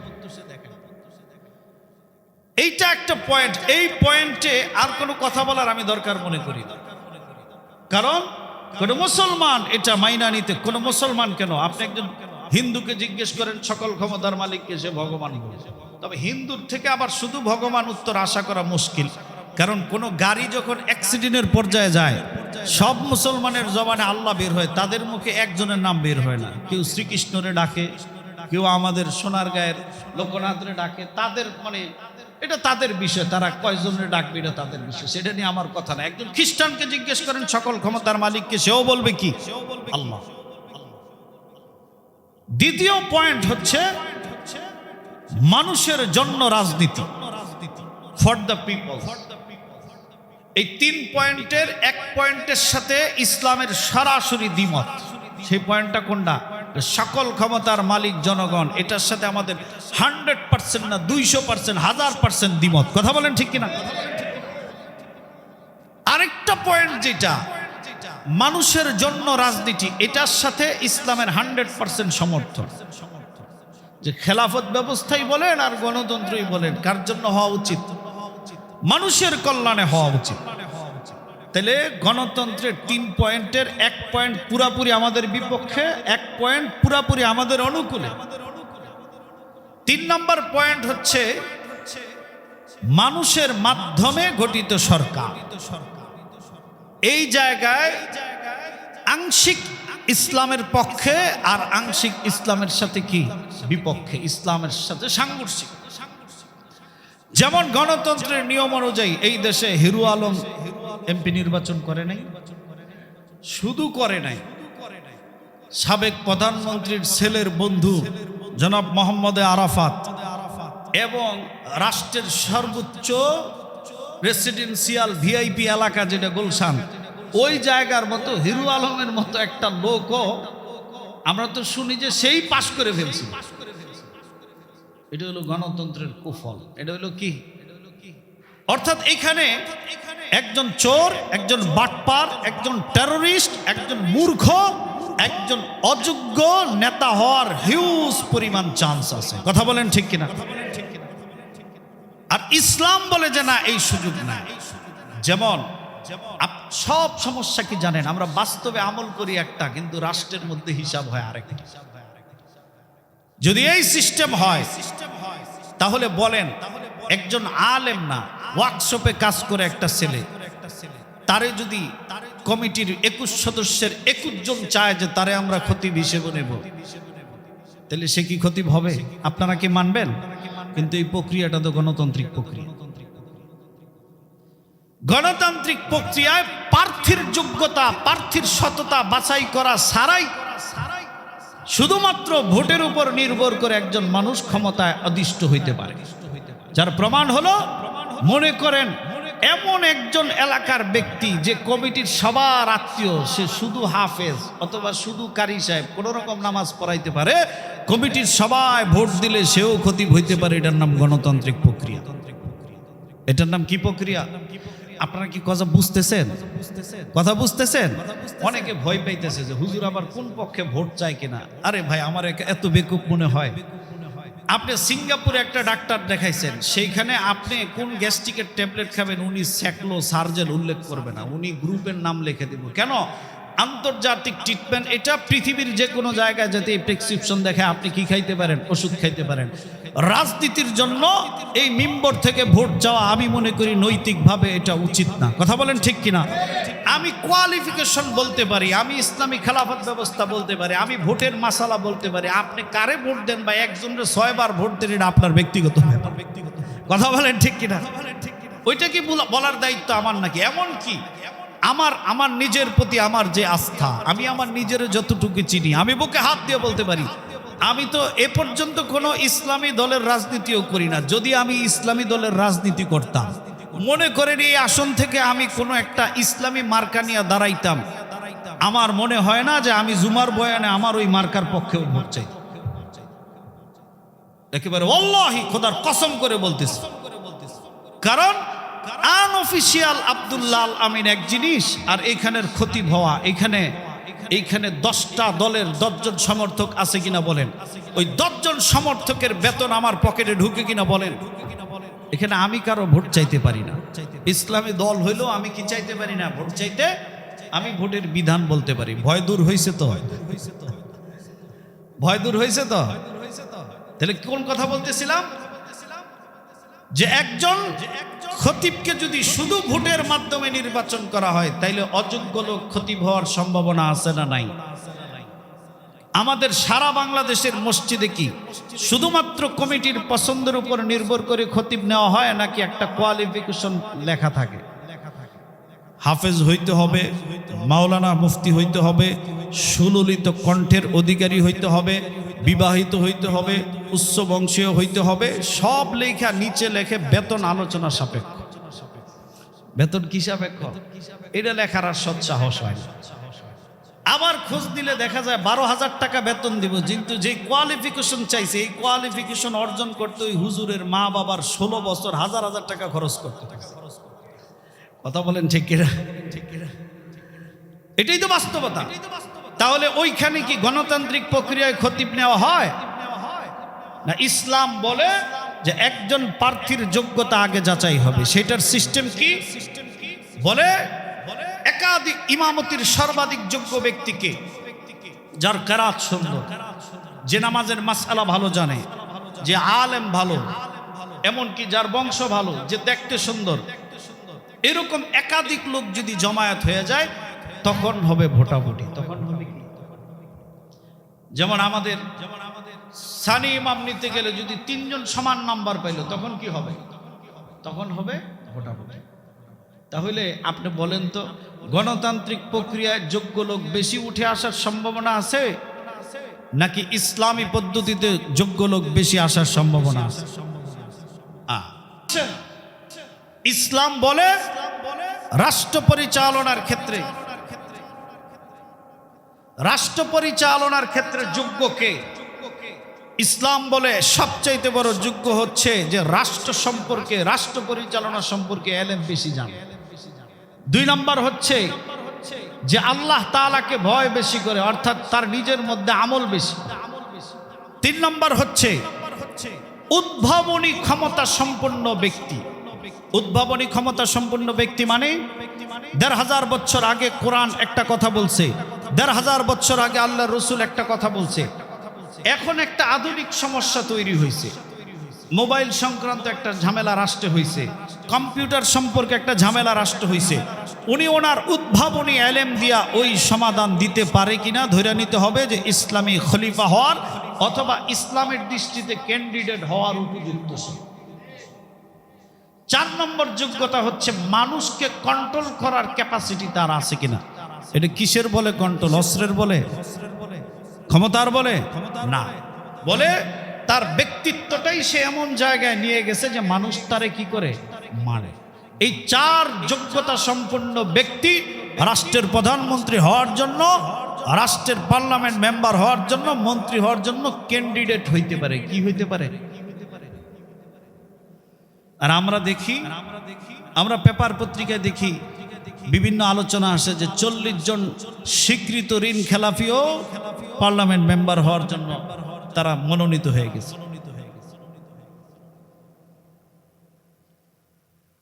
এইটা একটা পয়েন্ট। এই পয়েন্টে আর কোনো কথা বলার আমি দরকার মনে করি না, কারণ কোনো মুসলমান এটা মাইনা নিতে, কোনো মুসলমান কেন, আপনি একজন হিন্দুকে জিজ্ঞেস করেন সকল ক্ষমতার মালিককে, সে ভগবান বলে। তবে হিন্দুর থেকে আবার শুধু ভগবান উত্তর আশা করা মুশকিল, কারণ কোনো গাড়ি যখন অ্যাক্সিডেন্টের পর্যায়ে যায়, সব মুসলমানের জবানে আল্লাহ বের হয়, তাদের মুখে একজনের নাম বের হয় না। কেউ শ্রীকৃষ্ণরে ডাকে, কেউ আমাদের সোনারগাঁয়ের লোকনাথরে ডাকে। তাদের মানে এটা তাদের বিষয়, তারা কয়জনের ডাকবে এটা তাদের বিষয়, সেটা নিয়ে আমার কথা না। একজন খ্রিস্টানকে জিজ্ঞেস করেন সকল ক্ষমতার মালিককে, সেও বলবে কি? আল্লাহ। দ্বিতীয় পয়েন্ট হচ্ছে মানুষের জন্য রাজনীতি, ফর দ্য পিপল। এই 3 পয়েন্টের এক পয়েন্টের সাথে ইসলামের সরাসরি দ্বিমত। সেই পয়েন্টটা কোনটা? সকল ক্ষমতার মালিক জনগণ, এটার সাথে আমাদের 100% না 200%, 1000% দ্বিমত। কথা বলেন ঠিক কিনা? আরেকটা পয়েন্ট যেটা মানুষের জন্য রাজনীতি, এটার সাথে ইসলামের 100% সমর্থন। যে খেলাফত ব্যবস্থাই বলেন আর গণতন্ত্রই বলেন, কার জন্য হওয়া উচিত? মানুষের কল্যাণে হওয়া উচিত। তাহলে গণতন্ত্রের 3 পয়েন্টের 1 পয়েন্ট পুরাপুরি আমাদের বিপক্ষে, 1 পয়েন্ট পুরাপুরি আমাদের অনুকূলে। 3 নম্বর পয়েন্ট হচ্ছে মানুষের মাধ্যমে গঠিত সরকার। এই জায়গায় আংশিক ইসলামের পক্ষে আর আংশিক ইসলামের সাথে কি বিপক্ষে, ইসলামের সাথে সাংঘর্ষিক। যেমন গণতন্ত্রের নিয়ম অনুযায়ী এই দেশে হিরু আলম এমপি নির্বাচন করে নাই, শুধু করে নাই, সাবেক প্রধানমন্ত্রীর ছেলের বন্ধু জনাব মোহাম্মদ আরাফাত এবং রাষ্ট্রের সর্বোচ্চ রেসিডেন্সিয়াল ভিআইপি এলাকা যেটা গুলশান, ওই জায়গার মতো হিরু আলমের মতো একটা লোকও আমরা তো শুনি যে সেই পাশ করে ফেলছি। এটা হলো গণতন্ত্রের কুফল। এটা হলো কি? অর্থাৎ এখানে একজন চোর, একজন বাটপার, একজন টেররিস্ট, একজন মূর্খ, একজন অযোগ্য নেতা হওয়ার হিউজ পরিমাণ চান্স আছে। কথা বলেন ঠিক কিনা? আর ইসলাম বলে যে না, এই সুযোগ নাই। যেমন সব সমস্যা কি জানেন? আমরা বাস্তবে আমল করি একটা, কিন্তু রাষ্ট্রের মধ্যে হিসাব হয় আরেকটা। যদি এই সিস্টেম হয় তাহলে বলেন, একজন আলেম না, ওয়ার্কশপে কাজ করে একটা ছেলে, তারে যদি কমিটির 21 সদস্যের 21 জন চায় যে তারে আমরা খতিব হিসেবে নেব, তাহলে সে কি খতিব হবে? আপনারা কি মানবেন? কিন্তু এই প্রক্রিয়াটা তো গণতান্ত্রিক প্রক্রিয়া। গণতান্ত্রিক প্রক্রিয়ায় প্রার্থীর যোগ্যতা, প্রার্থীর সততা বাছাই করা ছাড়াই শুধুমাত্র ভোটের উপর নির্ভর করে একজন মানুষ ক্ষমতায় অধিষ্ঠ হইতে পারে। যার প্রমাণ হলো, মনে করেন এমন একজন এলাকার ব্যক্তি যে কমিটির সবার আত্মীয়, সে শুধু হাফেজ অথবা শুধু কারি সাহেব, কোন রকম নামাজ পড়াইতে পারে, কমিটির সবাই ভোট দিলে সেও খতিব হইতে পারে। এটার নাম গণতান্ত্রিক প্রক্রিয়া। এটার নাম কি প্রক্রিয়া? আপনারা কি কথা বুঝতেছেন? কথা বুঝতেছেন? অনেকে ভয় পাইতেছে যে হুজুর আবার কোন পক্ষে ভোট চায় কিনা। আরে ভাই, আমার এত বেকুব মনে হয়? আপনি সিঙ্গাপুরে একটা ডাক্তার দেখাইছেন, সেইখানে আপনি কোন গ্যাস্ট্রিকের ট্যাবলেট খাবেন উনি স্যাকলো সার্জেল উল্লেখ করবে না, উনি গ্রুপের নাম লিখে দেব। কেন? আন্তর্জাতিক ট্রিটমেন্ট এটা। পৃথিবীর যে কোনো জায়গায় যাতে এই প্রেসক্রিপশন দেখে আপনি কি খাইতে পারেন, ওষুধ খাইতে পারেন। রাজনীতির জন্য এই মিম্বর থেকে ভোট চাওয়া আমি মনে করি নৈতিকভাবে এটা উচিত না। কথা বলেন ঠিক কিনা? আমি কোয়ালিফিকেশন বলতে পারি, আমি ইসলামী খেলাফত ব্যবস্থা বলতে পারি, আমি ভোটের মাসালা বলতে পারি। আপনি কারে ভোট দেন বা একজনের 6 বার ভোট দেন, এটা আপনার ব্যক্তিগত ব্যাপার। কথা বলেন ঠিক কিনা? ওইটা কি বলার দায়িত্ব আমার নাকি? এমন কি আমার নিজের প্রতি আমার যে আস্থা, আমি আমার নিজের যতটুকু চিনি, আমি বুকে হাত দিয়ে বলতে পারি, আমি তো এ পর্যন্ত কোনো ইসলামী দলের রাজনীতিও করি না। যদি আমি ইসলামী দলের রাজনীতি করতাম, মনে করেন এই আসন থেকে আমি কোনো একটা ইসলামী মার্কা নিয়ে দাঁড়াইতাম, আমার মনে হয় না যে আমি জুমার বয়ানে আমার ওই মার্কার পক্ষেও ভোট চাই। একেবারে আল্লাহি খোদার কসম করে বলতেছি। কারণ আনঅফিশিয়াল আব্দুল্লাহ আল আমিন এক জিনিস, আর এইখানের খতিব হওয়া, এইখানে 10টা দলের 10 জন সমর্থক আছে কিনা বলেন, ওই 10 জন সমর্থকের বেতন আমার পকেটে ঢুকে কিনা বলেন। এখানে আমি কারো ভোট চাইতে পারি না। ইসলামী দল হইলেও আমি কি চাইতে পারি না? ভোট চাইতে। আমি ভোটের বিধান বলতে পারি। ভয় দূর হয়েছে তো? ভয় দূর হয়েছে তো? তাহলে কোন কথা বলতেছিলাম? যে একজন খতিবকে যদি শুধু ভোটের মাধ্যমে নির্বাচন করা হয়, তাইলে অযোগ্য লোক খতিব হওয়ার সম্ভাবনা আছে না নাই? আমাদের সারা বাংলাদেশের মসজিদে কি শুধুমাত্র কমিটির পছন্দের উপর নির্ভর করে খতিব নেওয়া হয়, নাকি একটা কোয়ালিফিকেশন লেখা থাকে? হাফেজ হইতে হবে, মাওলানা মুফতি হইতে হবে, সুললিত কণ্ঠের অধিকারী হইতে হবে, বিবাহিত হইতে হবে, উচ্চ বংশীয় হইতে হবে, সব লেখা নিচে লেখে বেতন আলোচনা সাপেক্ষ। বেতন কি সাপেক্ষ? এটা লেখার আর সৎসাহস হয় না। আবার খোঁজ দিলে দেখা যায় 12,000 টাকা বেতন দিব, কিন্তু যে কোয়ালিফিকেশন চাইছে এই কোয়ালিফিকেশন অর্জন করতে ওই হুজুরের মা বাবার 16 বছর হাজার হাজার টাকা খরচ করতে হবে। কথা বলেন ঠিক কিনা? এটাই তো বাস্তবতা। তাহলে ওইখানে কি গণতান্ত্রিক প্রক্রিয়ায় খতিব নেওয়া হয় না? ইসলাম বলে যে একজন প্রার্থীর যোগ্যতা আগে যাচাই হবে। সেটার সিস্টেম কি বলে? একাধিক ইমামতির সর্বাধিক যোগ্য ব্যক্তিকে, যার কেরাত সুন্দর, যে নামাজের মাসআলা ভালো জানে, যে আলেম ভালো, এমনকি যার বংশ ভালো, যে দেখতে সুন্দর, এরকম একাধিক লোক যদি জমায়েত হয়ে যায় তখন হবে ভোটাভুটি। তখন হবে কি? যেমন আমাদের সানি ইমাম নিতে গেলে যদি 3 জন সমান নাম্বার পাইল তখন কি হবে? তখন হবে ভোটাভুটি। তাহলে আপনি বলেন তো, গণতান্ত্রিক প্রক্রিয়ায় যোগ্য লোক বেশি উঠে আসার সম্ভাবনা আছে নাকি ইসলামী পদ্ধতিতে যোগ্য লোক বেশি আসার সম্ভাবনা আছে? ইসলাম বলে রাষ্ট্র পরিচালনার ক্ষেত্রে যোগ্য কে? ইসলাম বলে সবচাইতে বড় যোগ্য হচ্ছে যে রাষ্ট্র সম্পর্কে, রাষ্ট্র পরিচালনা সম্পর্কে এলেম বেশি জানে। 2 নম্বর হচ্ছে যে আল্লাহ তাআলাকে ভয় বেশি করে, অর্থাৎ তার নিজের মধ্যে আমল বেশি। 3 নম্বর হচ্ছে উদ্ভাবনী ক্ষমতা সম্পন্ন ব্যক্তি। উদ্ভাবনী ক্ষমতা সম্পন্ন ব্যক্তি মানে 1500 বছর আগে কোরআন একটা কথা বলছে, 1500 বছর আগে আল্লাহ রসুল একটা কথা বলছে। এখন একটা আধুনিক সমস্যা তৈরি হয়েছে, মোবাইল সংক্রান্ত একটা ঝামেলা রাষ্ট্রে হয়েছে, কম্পিউটার সম্পর্কে একটা ঝামেলা রাষ্ট্র হয়েছে। উনি ওনার উদ্ভাবনী এলেম দিয়া ওই সমাধান দিতে পারে কিনা ধরে নিতে হবে যে ইসলামী খলিফা হওয়ার অথবা ইসলামের দৃষ্টিতে ক্যান্ডিডেট হওয়ার উপযুক্ত। 4 নম্বর যোগ্যতা হচ্ছে মানুষকে কন্ট্রোল করার ক্যাপাসিটি তার আছে কিনা। এটা কিসের বলে কন্ট্রোল? অস্ত্রের বলে? ক্ষমতার বলে? না, বলে তার ব্যক্তিত্বটাই সে এমন জায়গায় নিয়ে গেছে যে মানুষ তারে কি করে মানে। এই 4 যোগ্যতা সম্পন্ন ব্যক্তি রাষ্ট্রের প্রধানমন্ত্রী হওয়ার জন্য, রাষ্ট্রের পার্লামেন্ট মেম্বার হওয়ার জন্য, মন্ত্রী হওয়ার জন্য ক্যান্ডিডেট হইতে পারে। কি হইতে পারে? আর আমরা দেখি, আমরা পেপার পত্রিকায় দেখি বিভিন্ন আলোচনা আসে যে 40 জন স্বীকৃত ঋণ খেলাফিও পার্লামেন্ট মেম্বার হওয়ার জন্য তারা মনোনীত হয়ে গেছে।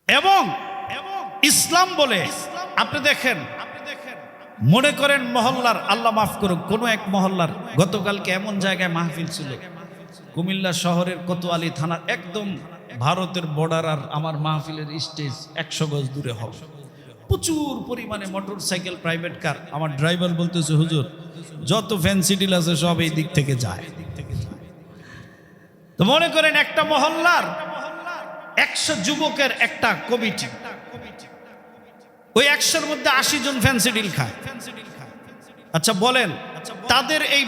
এবং ইসলাম বলে আপনি দেখেন, মনে করেন মহল্লার, আল্লাহ মাফ করুক, কোন এক মহল্লার, গতকালকে এমন জায়গায় মাহফিল ছিল, কুমিল্লা শহরের কোতোয়ালি থানার একদম ভারতের বর্ডার, আর আমার মাহফিলের স্টেজ 100 গজ দূরে হবে। প্রচুর পরিমাণে মোটর সাইকেল, প্রাইভেট কার। আমার ড্রাইভার বলতেছে, হুজুর যত ফ্যান্সি ডিল আছে সব এই দিক থেকে যায়। তো মনে করেন একটা মহল্লার 100 যুবকের একটা কমিটি, ওই 100-র মধ্যে 80 জন ফ্যান্সি ডিল খায়। আচ্ছা বলেন, তাদের এই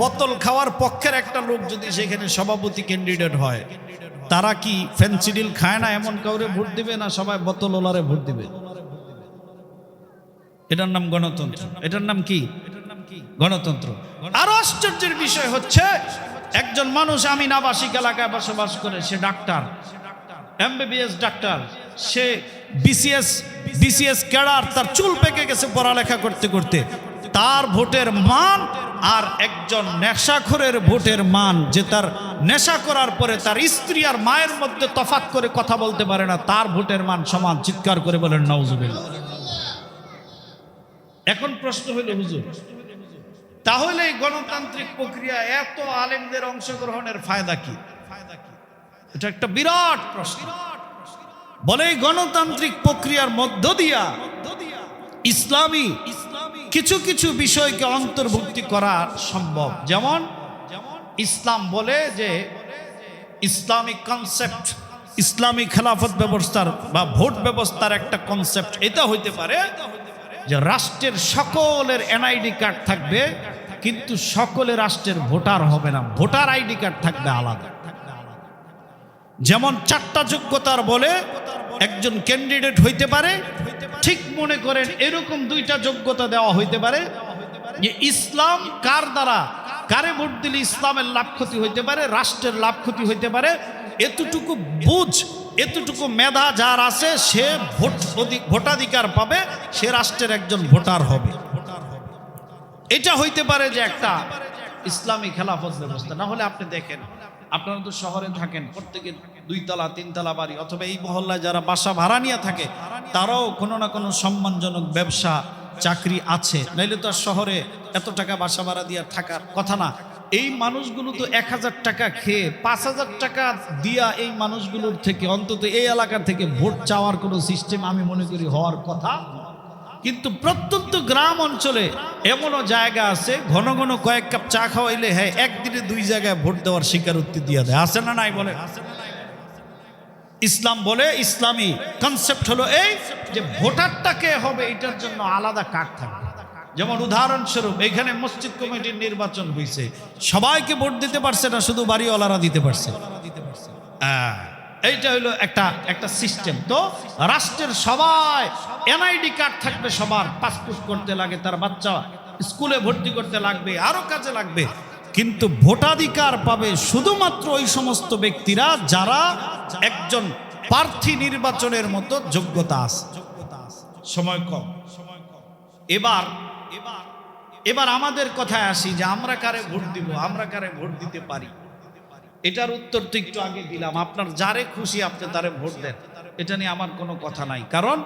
বোতল খাওয়ার পক্ষের একটা লোক যদি সেখানে সভাপতি ক্যান্ডিডেট হয়, তারা কি ফ্যান্সি ডিল খায় না এমন কাউরে ভোট দিবে, না সবাই বোতল ওলারে ভোট দিবে? এটার নাম গণতন্ত্র। এটার নাম কি? গণতন্ত্র। আরো আশ্চর্যের বিষয় হচ্ছে, একজন মানুষ আমিন আবাসিক এলাকায় বসবাস করে, সে ডাক্তার, MBBS ডাক্তার, সে BCS ক্যাডার, তার চুল পেকে গেছে পড়ালেখা করতে করতে। তার ভোটের মান আর একজন নেশাখোরের ভোটের মান, যে তার নেশা করার পরে তার স্ত্রী আর মায়ের মধ্যে তফাৎ করে কথা বলতে পারে না, তার ভোটের মান সমান। চিৎকার করে বলেন নাউজুবিল্লাহ। এখন প্রশ্ন হইল, হুজুর তাহলে গণতান্ত্রিক প্রক্রিয়া এত আলেমদের অংশগ্রহণের ফায়দা কি? এটা একটা বিরাট প্রশ্ন। বলে গণতান্ত্রিক প্রক্রিয়ার মধ্য দিয়া ইসলামী কিছু কিছু বিষয়কে অন্তর্ভুক্তি করা সম্ভব। যেমন ইসলাম বলে যে ইসলামিক কনসেপ্ট, ইসলামী খেলাফত ব্যবস্থার বা ভোট ব্যবস্থার একটা কনসেপ্ট এটা হইতে পারে যে রাষ্ট্রের সকলের NID কার্ড থাকবে, কিন্তু সকলে রাষ্ট্রের ভোটার হবে না, ভোটার ID কার্ড থাকবে আলাদা। যেমন 4টা যোগ্যতার বলে একজন ক্যান্ডিডেট হইতে পারে, ঠিক মনে করেন এরকম 2টা যোগ্যতা দেওয়া হইতে পারে যে ইসলাম কার দ্বারা, কারে ভোট দিলে ইসলামের লাভ ক্ষতি হইতে পারে, রাষ্ট্রের লাভ ক্ষতি হইতে পারে, এতটুকু বুঝ, এতটুকু মেধা যার আছে সে ভোটাধিকার পাবে, সে রাষ্ট্রের একজন ভোটার হবে। এটা হইতে পারে যে একটা ইসলামী খেলাফত ব্যবস্থা। না হলে আপনি দেখেন, আপনারা তো শহরে থাকেন, প্রত্যেকের 2 তলা 3 তলা বাড়ি, অথবা এই মহল্লায় যারা বাসা ভাড়া নিয়ে থাকে তারাও কোনো না কোনো সম্মানজনক ব্যবসা চাকরি আছে, নাইলে তো আর শহরে এত টাকা বাসা ভাড়া দিয়ে থাকার কথা না। এই মানুষগুলো তো 1000 টাকা খেয়ে 5000 টাকা দিয়া এই মানুষগুলোর থেকে, অন্তত এই এলাকা থেকে ভোট চাওয়ার কোনো সিস্টেম আমি মনে করি হওয়ার কথা। কিন্তু প্রত্যন্ত গ্রাম অঞ্চলে এমনও জায়গা আছে, ঘন ঘন কয়েক কাপ চা খাওয়াইলে হ্যাঁ একদিনে 2 জায়গায় ভোট দেওয়ার স্বীকারোক্তি দিয়ে দেয়। আছে না নাই বলে? ইসলাম বলে, ইসলামী কনসেপ্ট হলো এই যে ভোটারটাকে হবে, এটার জন্য আলাদা কার্ড থাকবে। যেমন উদাহরণস্বরূপ এখানে মসজিদ কমিটির নির্বাচন হয়েছে, সবাইকে ভোট দিতে পারছে না, শুধু বাড়িওয়ালারা দিতে পারছে। এইটা হলো একটা সিস্টেম। তো রাষ্ট্রের সবাই এনআইডি কার্ড থাকবে, সবার পাসপোর্ট করতে লাগে, তার বাচ্চা স্কুলে ভর্তি করতে লাগবে, আরো কাজে লাগবে। কিন্তু ভোটাধিকার পাবে শুধুমাত্র ওই সমস্ত ব্যক্তিরা যারা একজন প্রার্থী নির্বাচনের মতো যোগ্যতা আছে। সময় কম। এবার আমাদের কথায় আসি যে আমরা কারে ভোট দিব, আমরা কারে ভোট দিতে পারি। এটার উত্তর তো একটু আগে দিলাম। আপনার যারে খুশি আপনি তারে ভোট দেন, এটা নিয়ে আমার কোনো কথা নাই। কারণ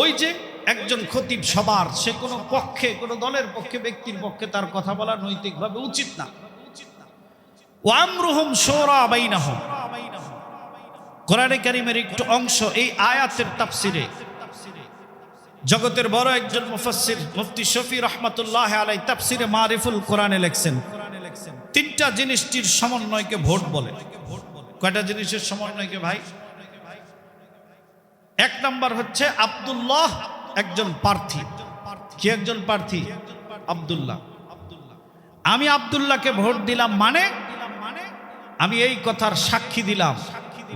ওই যে একজন খতিব সবার, সে কোনো পক্ষে, কোনো দলের পক্ষে, ব্যক্তির পক্ষে তার কথা বলা নৈতিকভাবে উচিত না। ওয়ামরুহুম শুরা বাইনাহুম, কোরআনে কারীমের একটু অংশ এই আয়াতের তাফসিরে জগতের বড় একজন মুফাসসির মুফতি শফি রহমাতুল্লাহ আলাইহি তাফসিরে মারিফুল কোরআনে লেখছেন, 3টা জিনিসটির সমন্বয়কে ভোট বলে। কয়টা জিনিসের সমন্বয়কে ভাই? 1 নাম্বার হচ্ছে আব্দুল্লাহ, একজন প্রার্থী। কি একজন প্রার্থী? আব্দুল্লাহ। আমি আব্দুল্লাহকে ভোট দিলাম মানে আমি এই কথার সাক্ষী দিলাম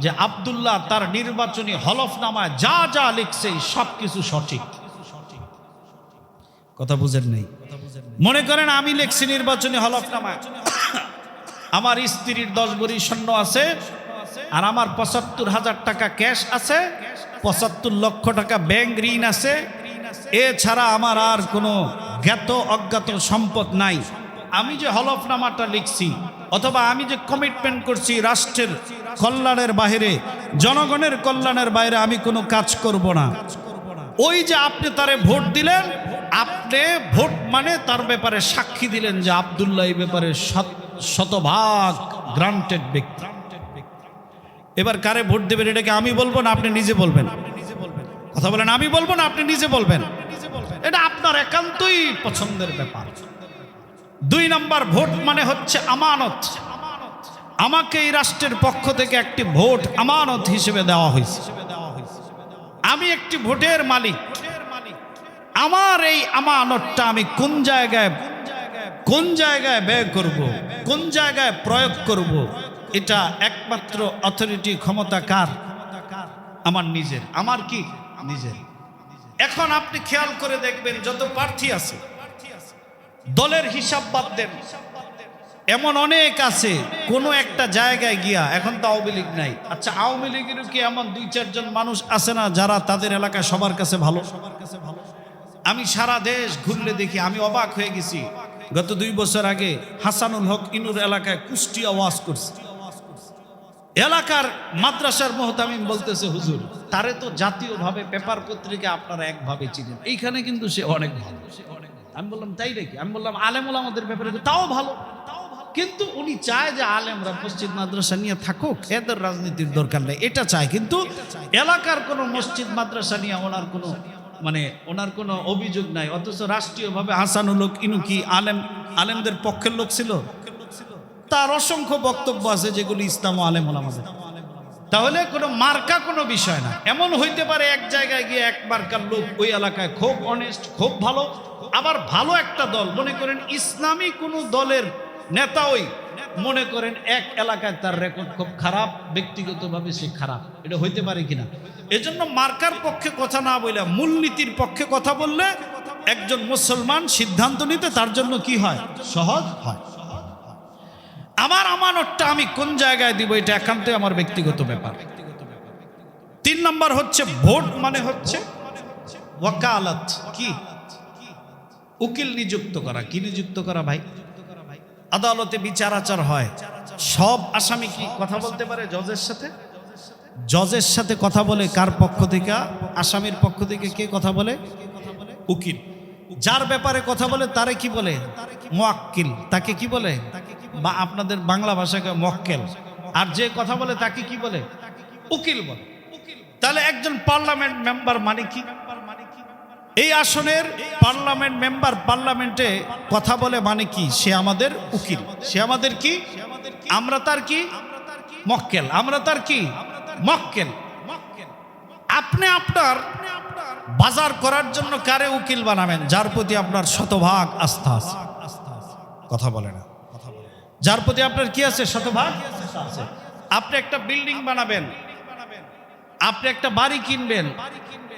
যে আব্দুল্লাহ তার নির্বাচনী হলফনামায় যা যা লিখছে সব কিছু সঠিক। কথা বুঝেন নাই? মনে করেন আমি লিখছি নির্বাচনী হলফনামায় আমার স্ত্রীর 10 ভরি স্বর্ণ আছে, আর আমার 75,000 টাকা ক্যাশ আছে, 75 লক্ষ টাকা ব্যাংক ঋণ আছে, এছাড়া আমার আর কোনো জ্ঞাত অজ্ঞাত সম্পদ নাই। আমি যে হলফনামাটা লিখছি অথবা আমি যে কমিটমেন্ট করছি রাষ্ট্রের কল্যাণের বাইরে, জনগণের কল্যাণের বাইরে আমি কোনো কাজ করব না। ওই যে আপনি তারে ভোট দিলেন, আপনি ভোট মানে তার ব্যাপারে সাক্ষী দিলেন যে আব্দুল্লাহ এই ব্যাপারে শতভাগ গ্রান্টেড ব্যক্তি। এবার কারে ভোট দেবেন এটাকে আমি বলবো না আপনি নিজে বলবেন? কথা বলেন, আমি বলবো না আপনি নিজে বলবেন? এটা আপনার একান্তই পছন্দের ব্যাপার। 2 নাম্বার, ভোট মানে হচ্ছে আমানত। আমাকে এই রাষ্ট্রের পক্ষ থেকে একটি ভোট আমানত হিসেবে দেওয়া হয়েছে। আমি একটি ভোটের মালিক। আমার এই আমানতটা আমি কোন জায়গায় ব্যয় করব, কোন জায়গায় প্রয়োগ করব, এটা একমাত্র অথরিটি, ক্ষমতা কার? আমার নিজের। আমার কি? নিজের। এখন আপনি খেয়াল করে দেখবেন যত প্রার্থী আছে, দলের হিসাব বাদ দেন, এমন অনেক আছে কোনো একটা জায়গায় গিয়া, এখন তো আওয়ামী লীগ নাই, আচ্ছা আওয়ামী লীগেরও কি এমন 2-4 জন মানুষ আছে না যারা তাদের এলাকায় সবার কাছে ভালো? আমি সারা দেশ ঘুরলে দেখি, আমি অবাক হয়ে গেছি। গত 2 বছর আগে হাসানুল হক ইনুর এলাকায় কুষ্টিয়া ওয়াজ করছে। এলাকার মাদ্রাসার মুহতামিম বলতেছে, হুজুর তারে তো জাতীয়ভাবে পেপার পত্রিকা আপনারা একভাবে চিনেন, এইখানে কিন্তু সে অনেক ভালো। আমি বললাম তাই নাকি? আমি বললাম আলেমুল আমাদের ব্যাপারে তাও ভালো, কিন্তু উনি চায় যে আলেমরা মসজিদ মাদ্রাসা নিয়ে থাকুক, এদের রাজনীতির দরকার নেই, এটা চায়। কিন্তু এলাকার কোনো মসজিদ মাদ্রাসা নিয়ে ওনার কোনো অভিযোগ নাই। অথচ রাষ্ট্রীয়ভাবে হাসানুল হক ইনু কি আলেমদের পক্ষের লোক ছিল? তার অসংখ্য বক্তব্য আছে যেগুলি ইসলাম ও আলেম ওলামাদের। তাহলে কোনো মার্কা কোনো বিষয় না। এমন হইতে পারে এক জায়গায় গিয়ে এক মার্কার লোক ওই এলাকায় খুব অনেস্ট, খুব ভালো, আবার ভালো একটা দল, মনে করেন ইসলামী কোনো দলের নেতা, ওই মনে করেন এক এলাকায় তার রেকর্ড খুব খারাপ, ব্যক্তিগতভাবে সে খারাপ। এটা হইতে পারে কিনা? এজন্য মার্কার পক্ষে কথা না বলে মূলনীতির পক্ষে কথা বললে একজন মুসলমান সিদ্ধান্ত নিতে তার জন্য কি হয়, সহজ হয়। আমার আমানতটা আমি কোন জায়গায় দিব এটা একান্তই আমার ব্যক্তিগত ব্যাপার। 3 নম্বর হচ্ছে ভোট মানে হচ্ছে ওয়াকালাত, কি উকিল নিযুক্ত করা। কি নিযুক্ত করা ভাই? আদালতে বিচার আচার হয়, সব আসামি কি কথা বলতে পারে জজের সাথে? জজের সাথে কথা বলে কার পক্ষ থেকে? আসামির পক্ষ থেকে কে কথা বলে? উকিল। যার ব্যাপারে কথা বলে তারে কি বলে? মুয়াক্কিল। তাকে কি বলে? বা আপনাদের বাংলা ভাষাকে মক্কেল। আর যে কথা বলে তাকে কি বলে? উকিল বলে। তাহলে একজন পার্লামেন্ট মেম্বার মানে কি? এই আসনের পার্লামেন্ট মেম্বার পার্লামেন্টে কথা বলে মানে কি? সে আমাদের উকিল, সে আমাদের কি? আমরা তার কি? মক্কেল। আমরা তার কি? মক্কেল। আপনি আপনার বাজার করার জন্য কারে উকিল বানাবেন? যার প্রতি আপনার শতভাগ আস্থা আছে। কথা বলে না। যার প্রতি আপনার কি আছে? শতভাগ আছে। আপনি একটা বিল্ডিং বানাবেন, আপনি একটা বাড়ি কিনবেন,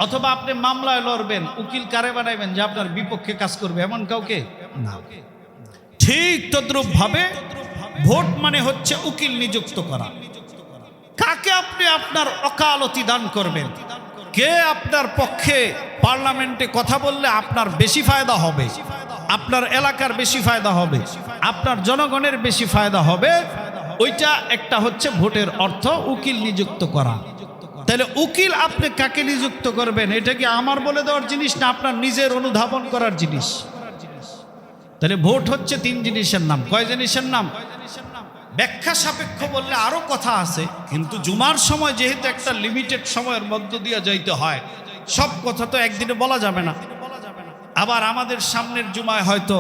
অথবা আপনি মামলায় লড়বেন, উকিল কারে বানাইবেন? যে আপনার বিপক্ষে কাজ করবে এমন কাউকে না। ঠিক তদ্রূপ ভাবে ভোট মানে হচ্ছে উকিল নিযুক্ত করা। কাকে আপনি আপনার ওকালতি দান করবেন? কে আপনার পক্ষে পার্লামেন্টে কথা বললে আপনার বেশি ফায়দা হবে, আপনার এলাকার বেশি ফায়দা হবে, আপনার জনগণের বেশি ফায়দা হবে, ওইটা একটা হচ্ছে ভোটের অর্থ উকিল নিযুক্ত করা। তাহলে উকিল আপনি কাকে নিযুক্ত করবেন? এটা কি আমার বলে দেওয়ার জিনিস না আপনার নিজের অনুধাবন করার জিনিস? তাহলে ভোট হচ্ছে 3 জিনিসের নাম। কয় জিনিসের নাম? ব্যাখ্যা সাপেক্ষ বললে আরো কথা আছে, কিন্তু জুমার সময় যেহেতু একটা লিমিটেড সময়ের মধ্য দিয়ে যাইতে হয়, সব কথা তো একদিনে বলা যাবে না। আবার আমাদের সামনের জুমায় হয়তো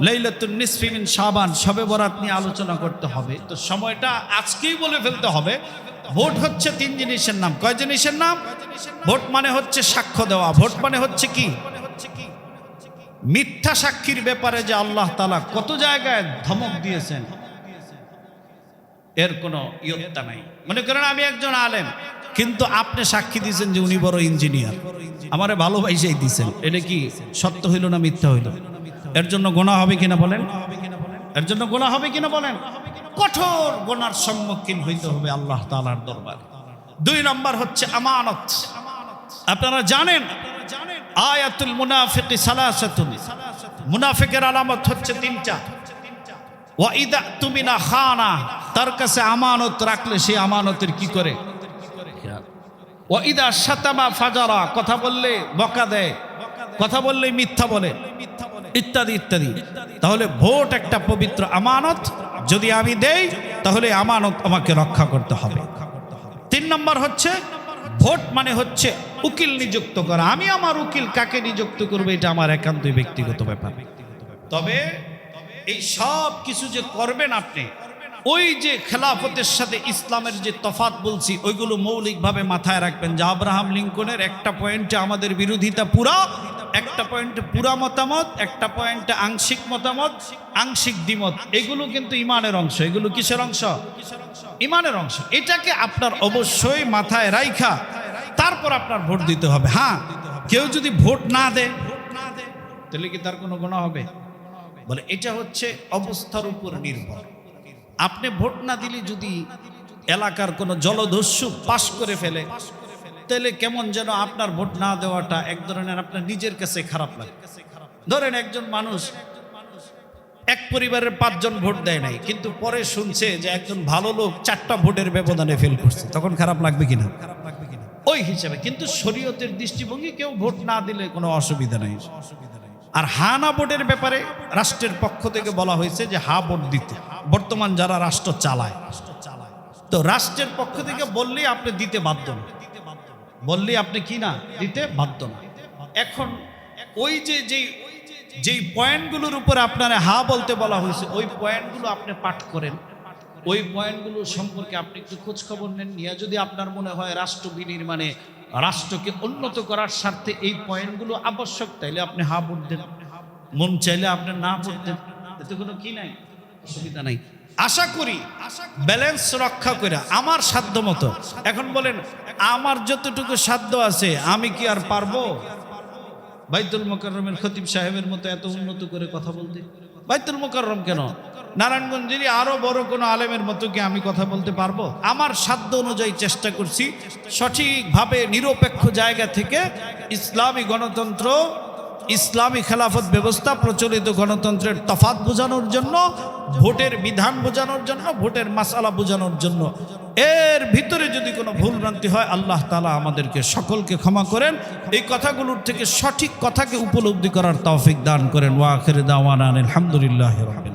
লাইলাতুন নিসফি মিন শাবান, শবে বরাত নিয়ে আলোচনা করতে হবে, তো সময়টা আজকেই বলে ফেলতে হবে। ভোট হচ্ছে 3 জিনিসের নাম। কয় জিনিসের নাম? ভোট মানে হচ্ছে সাক্ষ্য দেওয়া। ভোট মানে হচ্ছে কি? মিথ্যা সাক্ষীর ব্যাপারে যে আল্লাহ তাআলা কত জায়গায় ধমক দিয়েছেন, এর কোনো ইয়ত্তা নাই। মনে করেন আমি একজন আলেম, কিন্তু আপনি সাক্ষী দিয়েছেন যে উনি বড় ইঞ্জিনিয়ার, আমারে ভালোবাসাই দিয়েছেন, এটা কি সত্য হইল না মিথ্যা হইল? এর জন্য গুনাহ হবে কিনা বলেন? এর জন্য গুনাহ হবে কিনা বলেন? কঠোর গুনার সম্মুখীন হইতে হবে আল্লাহ তাআলার দরবারে। 2 নম্বর হচ্ছে আমানত। আপনারা জানেন আয়াতুল মুনাফিকি সালাসাতুন, মুনাফিকের আলামত হচ্ছে 3টা। ওয়া ইদা তুমিনা খানা, তার কাছে আমানত রাখলে সে আমানতের কি করে? ওয়া ইদা শাতামা ফাজারা, কথা বললে বকা দেয়, কথা বললে মিথ্যা বলে, ইত্যাদি ইত্যাদি। তাহলে ভোট একটা পবিত্র আমানত, যদি আমি দেই তাহলে আমানত আমাকে রক্ষা করতে হবে। 3 নম্বর হচ্ছে ভোট মানে হচ্ছে উকিল নিযুক্ত করা। আমি আমার উকিল কাকে নিযুক্ত করবো এটা আমার একান্তই ব্যক্তিগত ব্যাপার। তবে এই সব কিছু যে করবেন আপনি, ওই যে খেলাফতের সাথে ইসলামের যে তফাৎ বলছি, ওইগুলো মৌলিকভাবে মাথায় রাখবেন। যে আব্রাহাম লিঙ্কনের একটা পয়েন্টে আমাদের বিরোধিতা পুরা, একটা পয়েন্টে পুরা মতামত, একটা পয়েন্টে আংশিক মতামত, আংশিক দ্বিমত, এগুলো কিন্তু ইমানের অংশ। এগুলো কিসের অংশ? ইমানের অংশ। এটাকে আপনার অবশ্যই মাথায় রাইখা তারপর আপনার ভোট দিতে হবে। হ্যাঁ, কেউ যদি ভোট না দেয় তাহলে কি তার কোনো গুনাহ হবে? বলে এটা হচ্ছে অবস্থার উপর নির্ভর। আপনি ভোট না দিলে যদি এলাকার কোনো জলদস্যু পাশ করে ফেলে, তাহলে কেমন যেন আপনার ভোট না দেওয়াটা এক ধরনের আপনার নিজের কাছে খারাপ লাগে। ধরেন একজন মানুষ এক পরিবারের 5 জন ভোট দেয় নাই, কিন্তু পরে শুনছে যে একজন ভালো লোক 4টা ভোটের ব্যবধানে ফেল করছে, তখন খারাপ লাগবে কিনা? ওই হিসাবে কিন্তু শরীয়তের দৃষ্টিভঙ্গি কেউ ভোট না দিলে কোনো অসুবিধা নাই। আর হা না ভোটের ব্যাপারে রাষ্ট্রের পক্ষ থেকে বলা হয়েছে যে হা ভোট দিতে, বর্তমান যারা রাষ্ট্র চালায়, তো রাষ্ট্রের পক্ষ থেকে বললেই আপনি দিতে বাধ্য না, বললেই আপনি কি না দিতে বাধ্য না। এখন ওই যে যেই পয়েন্টগুলোর উপরে আপনারা হা বলতে বলা হয়েছে, ওই পয়েন্টগুলো আপনি পাঠ করেন, ওই পয়েন্টগুলো সম্পর্কে আপনি একটু খোঁজ খবর নেন, নিয়ে যদি আপনার মনে হয় রাষ্ট্র বিনির্মাণে, রাষ্ট্রকে উন্নত করার স্বার্থে এই পয়েন্টগুলো আবশ্যক, তাইলে আপনি হা ভোট দেন। মন চাইলে আপনি না ভোট দেন, এতে কোনো কি নাই, অসুবিধা নাই। আশা করি ব্যালেন্স রক্ষা করে আমার সাধ্য মতো। এখন বলেন আমার যতটুকু সাধ্য আছে আমি কি আর পারবো? বাইতুল মোকাররমের খতিব সাহেবের মতো এত উন্নত করে কথা বলতে? বাইতুল মোকাররম কেন, নারায়ণগঞ্জেরই আরো বড় কোনো আলেমের মতো কি আমি কথা বলতে পারবো? আমার সাধ্য অনুযায়ী চেষ্টা করছি সঠিকভাবে নিরপেক্ষ জায়গা থেকে ইসলামী গণতন্ত্র, ইসলামী খেলাফত ব্যবস্থা, প্রচলিত গণতন্ত্রের তফাৎ বোঝানোর জন্য, ভোটের বিধান বোঝানোর জন্য, ভোটের মাসালা বোঝানোর জন্য। এর ভিতরে যদি কোনো ভুল ভ্রান্তি হয় আল্লাহ তাআলা আমাদেরকে সকলকে ক্ষমা করেন, এই কথাগুলোর থেকে সঠিক কথাকে উপলব্ধি করার তৌফিক দান করেন। ওয়া আখির দাওয়ানা আলহামদুলিল্লাহি রাব্বিল